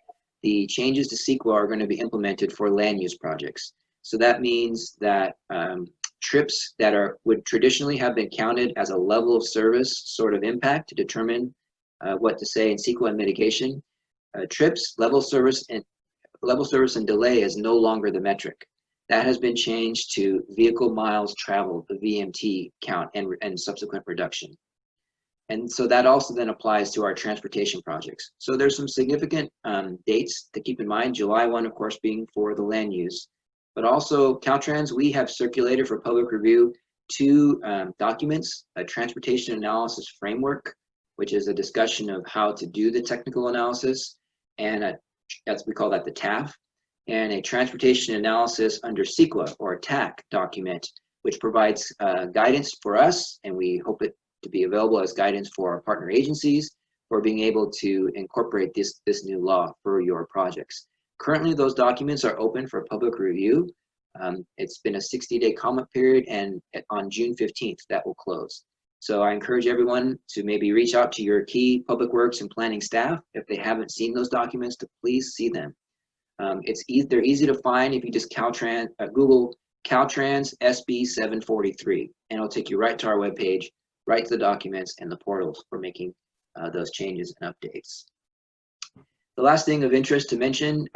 the changes to CEQA are going to be implemented for land use projects. So that means that trips that would traditionally have been counted as a level of service sort of impact to determine what to say in CEQA and mitigation, trips, level of service and delay is no longer the metric. That has been changed to vehicle miles traveled, the VMT count, and subsequent reduction. And so that also then applies to our transportation projects. So there's some significant dates to keep in mind. July 1, of course, being for the land use, but also Caltrans, we have circulated for public review 2 documents, a transportation analysis framework, which is a discussion of how to do the technical analysis, and we call that the TAF, and a transportation analysis under CEQA or TAC document, which provides guidance for us, and we hope it to be available as guidance for our partner agencies for being able to incorporate this new law for your projects. Currently, those documents are open for public review. It's been a 60-day comment period, and on June 15th, that will close. So I encourage everyone to maybe reach out to your key public works and planning staff if they haven't seen those documents, to please see them. They're easy to find if you just Google Caltrans SB 743, and it'll take you right to our webpage, right to the documents and the portals for making those changes and updates. The last thing of interest to mention,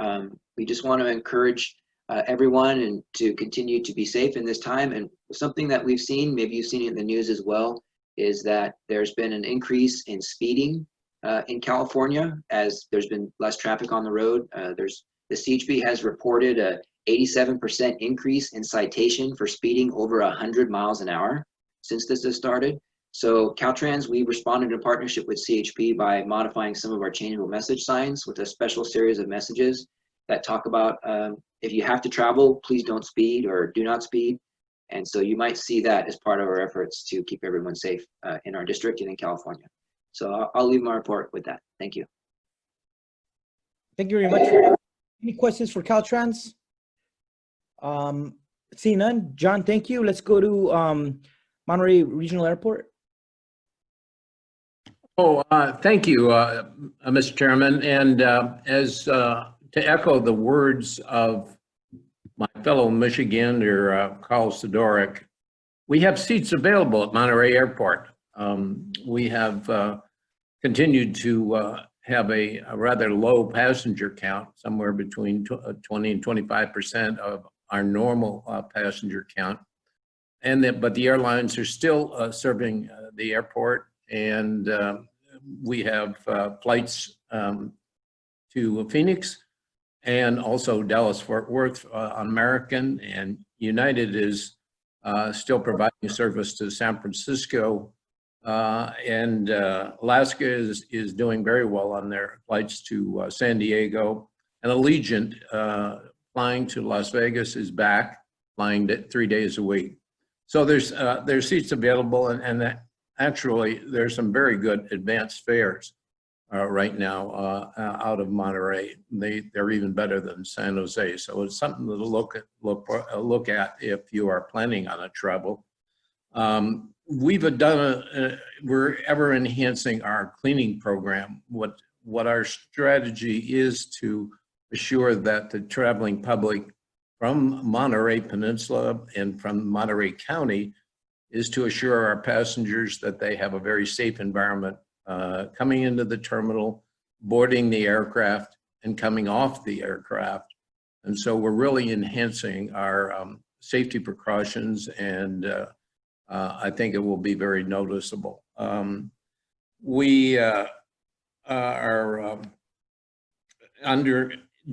we just want to encourage everyone and to continue to be safe in this time. And something that we've seen, maybe you've seen it in the news as well, is that there's been an increase in speeding in California as there's been less traffic on the road. The CHP has reported a 87% increase in citation for speeding over 100 miles an hour since this has started. So Caltrans, we responded in partnership with CHP by modifying some of our changeable message signs with a special series of messages that talk about if you have to travel, please don't speed or do not speed. And so you might see that as part of our efforts to keep everyone safe in our district and in California. So I'll leave my report with that. Thank you. Thank you very much. Any questions for Caltrans? Seeing none. John, thank you. Let's go to Monterey Regional Airport. Thank you, Mr. Chairman. And to echo the words of my fellow Michigander, Carl Sidoric, we have seats available at Monterey Airport. We have continued to have a rather low passenger count, somewhere between 20 and 25% of our normal passenger count. But the airlines are still serving the airport, and we have flights to Phoenix and also Dallas-Fort Worth on American, and United is still providing service to San Francisco, and Alaska is doing very well on their flights to San Diego, and Allegiant flying to Las Vegas is back, flying 3 days a week. So there's seats available, and actually there's some very good advanced fares right now out of Monterey. They're even better than San Jose. So it's something to look at if you are planning on a travel. We're ever enhancing our cleaning program. What our strategy is to assure that the traveling public from Monterey Peninsula and from Monterey County is to assure our passengers that they have a very safe environment coming into the terminal, boarding the aircraft, and coming off the aircraft. And so we're really enhancing our safety precautions, and I think it will be very noticeable. We are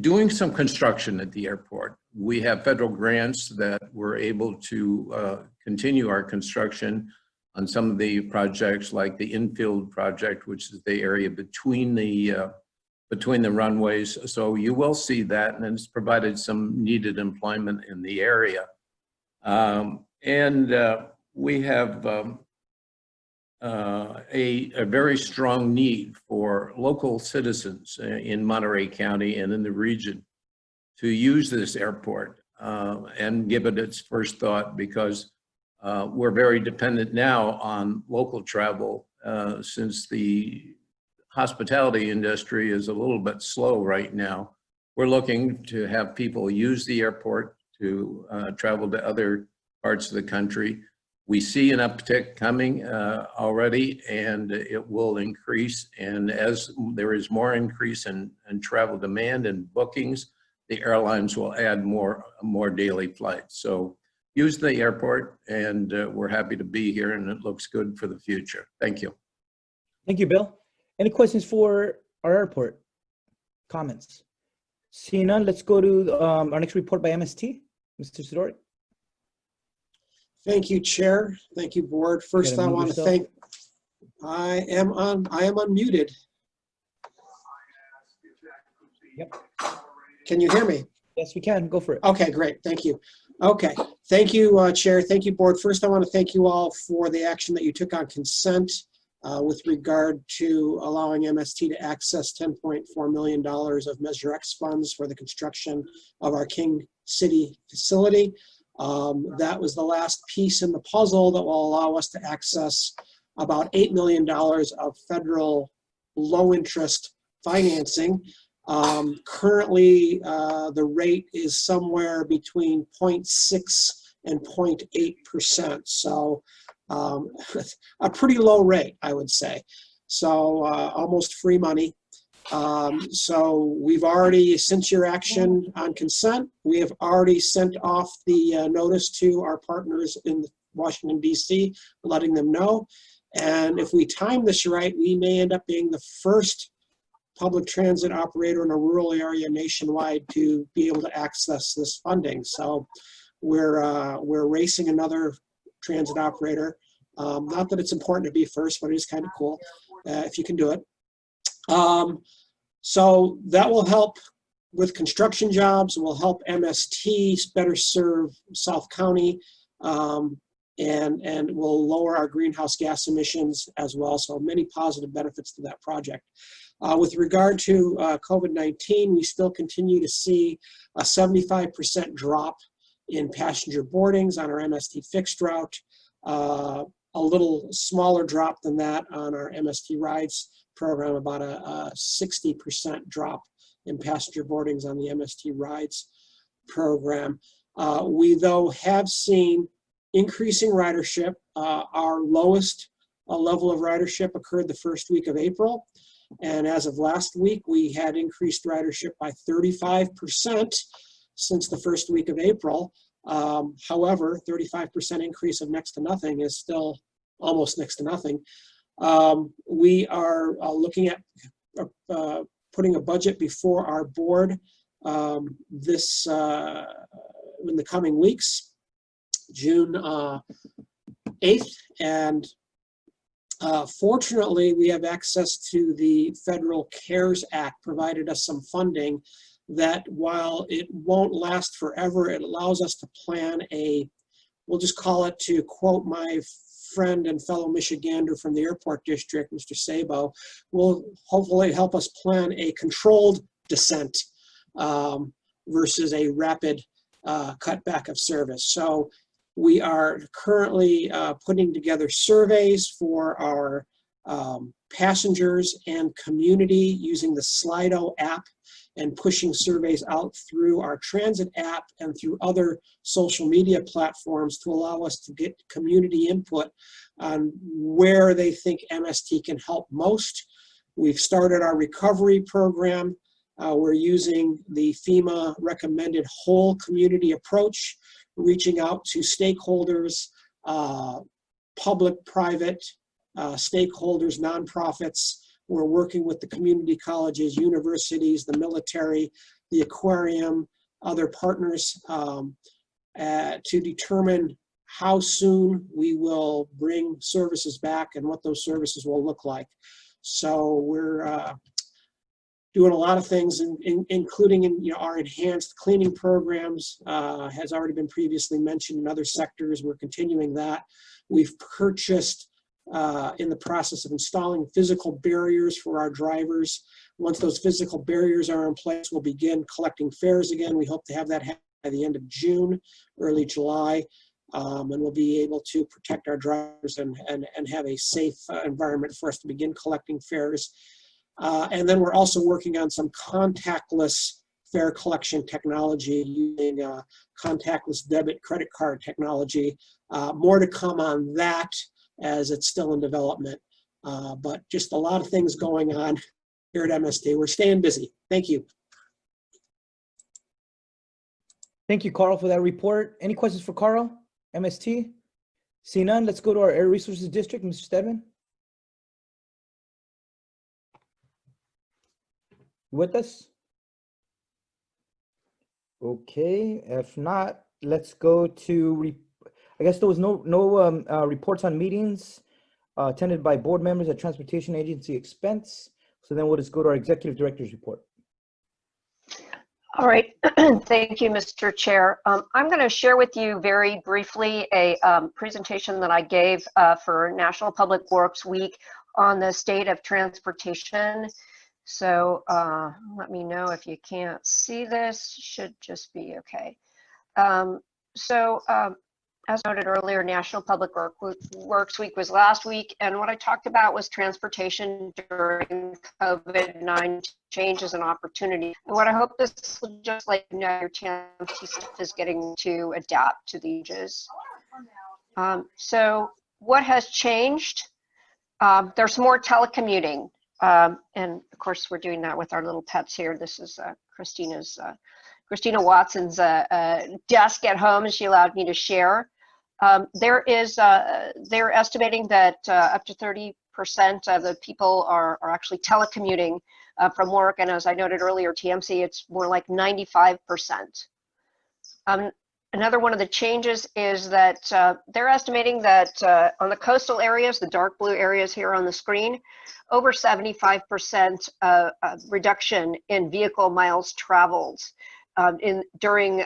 doing some construction at the airport. We have federal grants that we're able to continue our construction on some of the projects, like the infield project, which is the area between the runways. So you will see that, and it's provided some needed employment in the area. We have a very strong need for local citizens in Monterey County and in the region to use this airport and give it its first thought, because we're very dependent now on local travel since the hospitality industry is a little bit slow right now. We're looking to have people use the airport to travel to other parts of the country. We see an uptick coming already, and it will increase. And as there is more increase in travel demand and bookings, the airlines will add more daily flights. So use the airport, and we're happy to be here, and it looks good for the future. Thank you. Thank you, Bill. Any questions for our airport? Comments? Seeing none, let's go to our next report by MST. Mr. Sidori. Thank you, Chair. Thank you, Board. First, I want to thank, I am unmuted. Yep. Can you hear me? Yes, we can. Go for it. Okay, great. Thank you. Okay. Thank you, Chair. Thank you, Board. First, I want to thank you all for the action that you took on consent with regard to allowing MST to access $10.4 million of Measure X funds for the construction of our King City facility. That was the last piece in the puzzle that will allow us to access about $8 million of federal low-interest financing. Currently, the rate is somewhere between 0.6 and 0.8%. So a pretty low rate, I would say. So almost free money. So we've already, since your action on consent, we have already sent off the notice to our partners in Washington, D.C., letting them know. And if we time this right, we may end up being the first public transit operator in a rural area nationwide to be able to access this funding. So we're racing another transit operator. Not that it's important to be first, but it is kind of cool if you can do it. So that will help with construction jobs, will help MST better serve South County, and will lower our greenhouse gas emissions as well. So many positive benefits to that project. With regard to COVID-19, we still continue to see a 75% drop in passenger boardings on our MST fixed route, a little smaller drop than that on our MST rides program, about a 60% drop in passenger boardings on the MST rides program. We, though, have seen increasing ridership. Our lowest level of ridership occurred the first week of April. And as of last week, we had increased ridership by 35% since the first week of April. However, 35% increase of next to nothing is still almost next to nothing. We are looking at putting a budget before our board in the coming weeks, June 8th. And fortunately, we have access to the Federal CARES Act, provided us some funding that, while it won't last forever, it allows us to plan we'll just call it, to quote my friend and fellow Michigander from the airport district, Mr. Sabo, will hopefully help us plan a controlled descent versus a rapid cutback of service. So we are currently putting together surveys for our passengers and community using the Slido app, and pushing surveys out through our transit app and through other social media platforms to allow us to get community input on where they think MST can help most. We've started our recovery program. We're using the FEMA recommended whole community approach, reaching out to stakeholders, public, private stakeholders, nonprofits. We're working with the community colleges, universities, the military, the aquarium, other partners to determine how soon we will bring services back and what those services will look like. So we're doing a lot of things, including in our enhanced cleaning programs, has already been previously mentioned in other sectors. We're continuing that. We've purchased in the process of installing physical barriers for our drivers. Once those physical barriers are in place, we'll begin collecting fares again. We hope to have that happen by the end of June, early July. and we'll be able to protect our drivers and have a safe environment for us to begin collecting fares. And then we're also working on some contactless fare collection technology using contactless debit credit card technology. More to come on that as it's still in development. But just a lot of things going on here at MST. We're staying busy. Thank you. Thank you, Carl, for that report. Any questions for Carl, MST? See none, let's go to our Air Resources District, Mr. Stedman. With us? Okay, if not, let's go to, I guess there was no reports on meetings attended by board members at Transportation Agency expense. So then we'll just go to our Executive Director's report. All right, thank you, Mr. Chair. I'm going to share with you very briefly a presentation that I gave for National Public Works Week on the state of transportation. So let me know if you can't see this, should just be okay. As noted earlier, National Public Works Week was last week, and what I talked about was transportation during COVID-19 changes and opportunity. And what I hope this will just let you know, your TAMC staff is getting to adapt to the changes. So what has changed? There's more telecommuting. And of course, we're doing that with our little pets here. This is Christina Watson's desk at home, and she allowed me to share. They're estimating that up to 30% of the people are actually telecommuting from work, and as I noted earlier, TMC, it's more like 95%. Another one of the changes is that they're estimating that on the coastal areas, the dark blue areas here on the screen, over 75% reduction in vehicle miles traveled during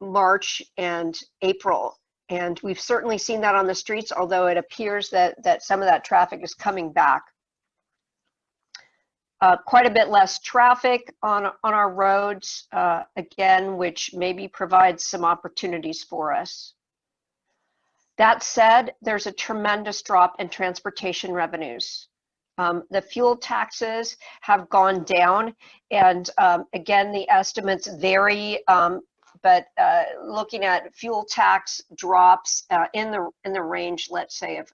March and April. And we've certainly seen that on the streets, although it appears that some of that traffic is coming back. Quite a bit less traffic on our roads, again, which maybe provides some opportunities for us. That said, there's a tremendous drop in transportation revenues. The fuel taxes have gone down, and again, the estimates vary, but looking at fuel tax drops in the range, let's say, of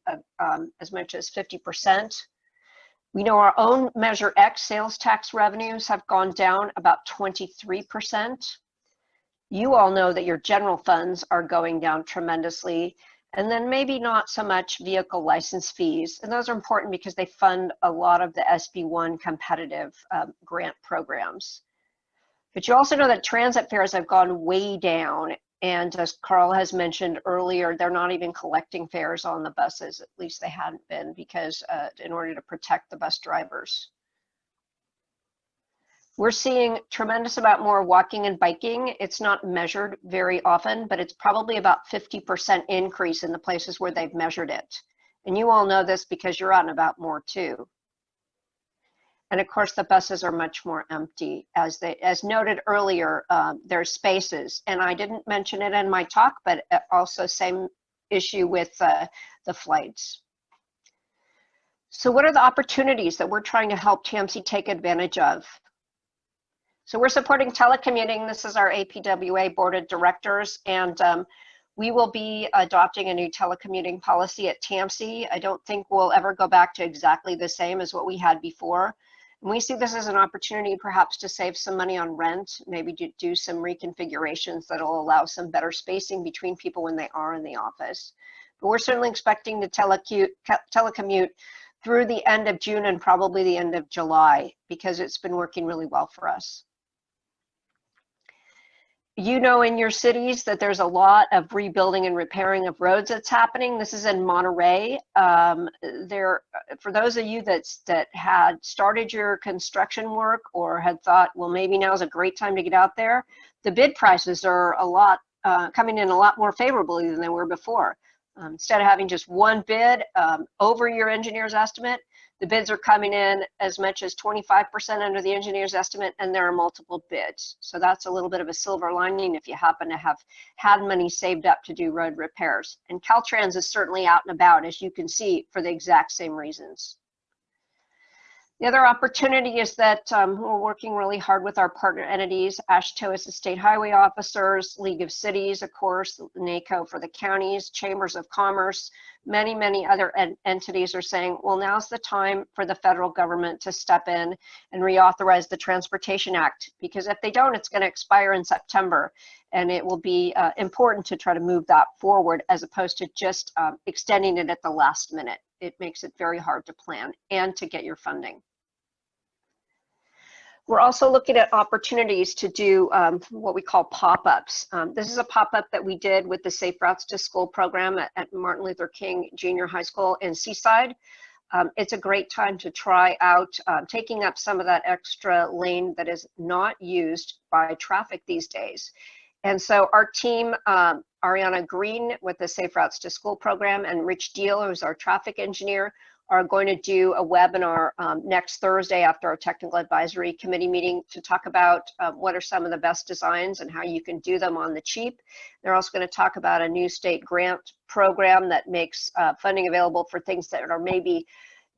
as much as 50%. We know our own Measure X sales tax revenues have gone down about 23%. You all know that your general funds are going down tremendously, and then maybe not so much vehicle license fees. And those are important because they fund a lot of the SB1 competitive grant programs. But you also know that transit fares have gone way down. And as Carl has mentioned earlier, they're not even collecting fares on the buses. At least they hadn't been, because in order to protect the bus drivers. We're seeing tremendous amount more walking and biking. It's not measured very often, but it's probably about 50% increase in the places where they've measured it. And you all know this because you're out and about more too. And of course, the buses are much more empty. As noted earlier, there's spaces, and I didn't mention it in my talk, but also same issue with the flights. So what are the opportunities that we're trying to help TAMC take advantage of? So we're supporting telecommuting. This is our APWA Board of Directors, and we will be adopting a new telecommuting policy at TAMC. I don't think we'll ever go back to exactly the same as what we had before. And we see this as an opportunity perhaps to save some money on rent, maybe do some reconfigurations that'll allow some better spacing between people when they are in the office. But we're certainly expecting to telecommute through the end of June and probably the end of July, because it's been working really well for us. You know, in your cities that there's a lot of rebuilding and repairing of roads that's happening. This is in Monterey. For those of you that had started your construction work or had thought, well, maybe now's a great time to get out there, the bid prices are coming in a lot more favorably than they were before. Instead of having just one bid over your engineer's estimate, The bids are coming in as much as 25% under the engineer's estimate, and there are multiple bids. So that's a little bit of a silver lining if you happen to have had money saved up to do road repairs. And Caltrans is certainly out and about, as you can see, for the exact same reasons. The other opportunity is that we're working really hard with our partner entities, Ashtoas State Highway Officers, League of Cities, of course, NACO for the counties, Chambers of Commerce, many other entities are saying, well, now's the time for the federal government to step in and reauthorize the Transportation Act, because if they don't, it's going to expire in September, and it will be important to try to move that forward as opposed to just extending it at the last minute. It makes it very hard to plan and to get your funding. We're also looking at opportunities to do what we call pop-ups. This is a pop-up that we did with the Safe Routes to School program at Martin Luther King Junior High School in Seaside. It's a great time to try out taking up some of that extra lane that is not used by traffic these days. And so our team, Ariana Green with the Safe Routes to School program, and Rich Deal, who's our traffic engineer, are going to do a webinar next Thursday after our technical advisory committee meeting to talk about what are some of the best designs and how you can do them on the cheap. They're also going to talk about a new state grant program that makes funding available for things that are maybe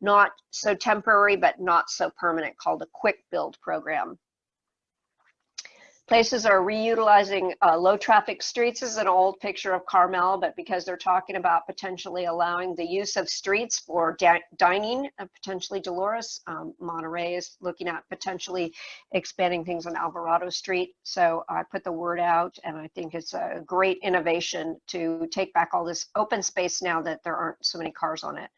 not so temporary but not so permanent, called a quick build program. Places are reutilizing low traffic streets. This is an old picture of Carmel, but because they're talking about potentially allowing the use of streets for dining, potentially Dolores, Monterey is looking at potentially expanding things on Alvarado Street. So I put the word out, and I think it's a great innovation to take back all this open space now that there aren't so many cars on it.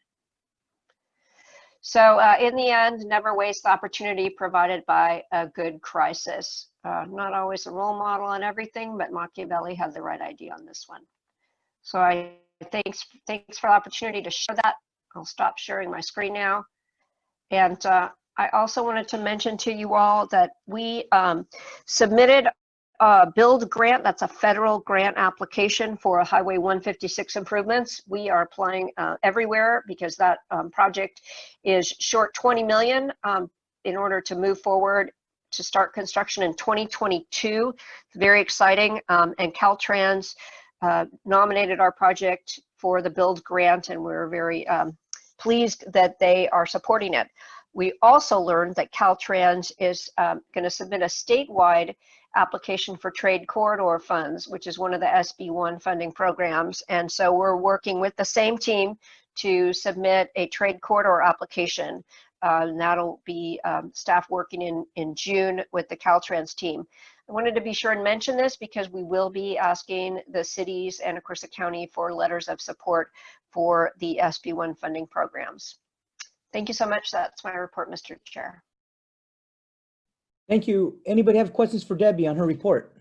So in the end, never waste the opportunity provided by a good crisis. Not always a role model on everything, but Machiavelli had the right idea on this one. So thanks for the opportunity to share that. I'll stop sharing my screen now. And I also wanted to mention to you all that we submitted a build grant. That's a federal grant application for Highway 156 improvements. We are applying everywhere because that project is short 20 million in order to move forward to start construction in 2022. It's very exciting. And Caltrans nominated our project for the build grant, and we're very pleased that they are supporting it. We also learned that Caltrans is going to submit a statewide application for trade corridor funds, which is one of the SB1 funding programs. And so we're working with the same team to submit a trade corridor application. And that'll be staff working in June with the Caltrans team. I wanted to be sure and mention this because we will be asking the cities and of course the county for letters of support for the SB1 funding programs. Thank you so much. That's my report, Mr. Chair. Thank you. Anybody have questions for Debbie on her report?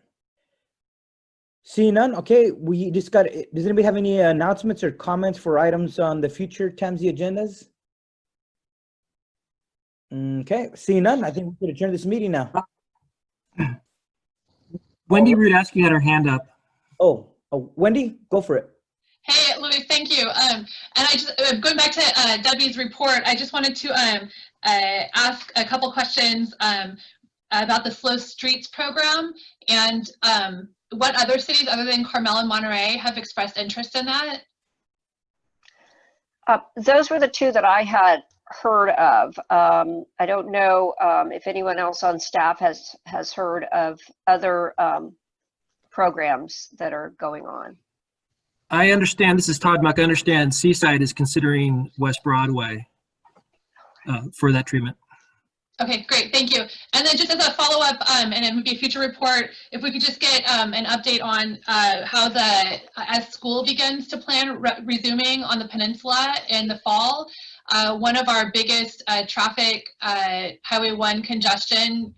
Seeing none, okay, we just got, does anybody have any announcements or comments for items on the future TAMC agendas? Okay, seeing none, I think we could adjourn this meeting now. Wendy Rudaski had her hand up. Oh, Wendy, go for it. Hey, Louis, thank you. And I just, going back to Debbie's report, I just wanted to ask a couple questions about the Slow Streets program and what other cities other than Carmel and Monterey have expressed interest in that? Those were the two that I had heard of. I don't know if anyone else on staff has heard of other programs that are going on. I understand, this is Todd Muck, I understand Seaside is considering West Broadway for that treatment. Okay, great, thank you. And then just as a follow-up, and it would be a future report, if we could just get an update on how as school begins to plan resuming on the peninsula in the fall, one of our biggest traffic Highway 1 congestion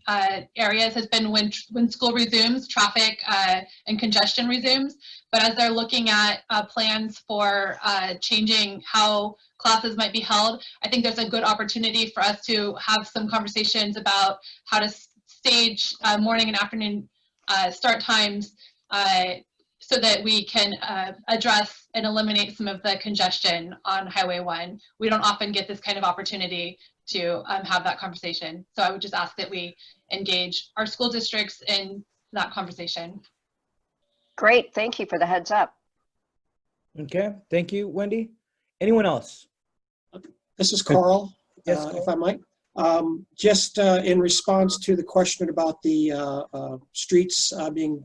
areas has been when school resumes, traffic and congestion resumes. But as they're looking at plans for changing how classes might be held, I think there's a good opportunity for us to have some conversations about how to stage morning and afternoon start times so that we can address and eliminate some of the congestion on Highway 1. We don't often get this kind of opportunity to have that conversation. So I would just ask that we engage our school districts in that conversation. Great, thank you for the heads up. Okay, thank you, Wendy. Anyone else? This is Carl, Yes, if I might. Just in response to the question about the streets being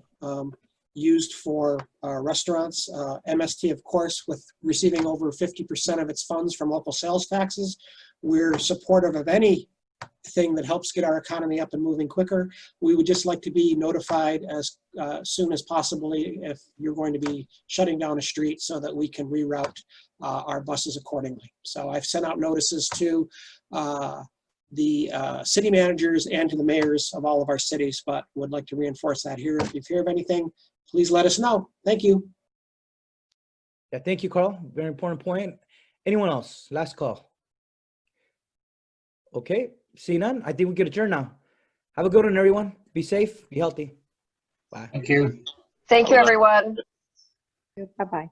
used for restaurants, MST, of course, with receiving over 50% of its funds from local sales taxes, we're supportive of anything that helps get our economy up and moving quicker. We would just like to be notified as soon as possible if you're going to be shutting down a street so that we can reroute our buses accordingly. So I've sent out notices to the city managers and to the mayors of all of our cities, but would like to reinforce that here. If you hear of anything, please let us know. Thank you. Yeah, thank you, Carl. Very important point. Anyone else? Last call. Okay, see none. I think we can adjourn now. Have a good one, everyone. Be safe, be healthy. Bye. Thank you. Thank you, everyone. Bye-bye.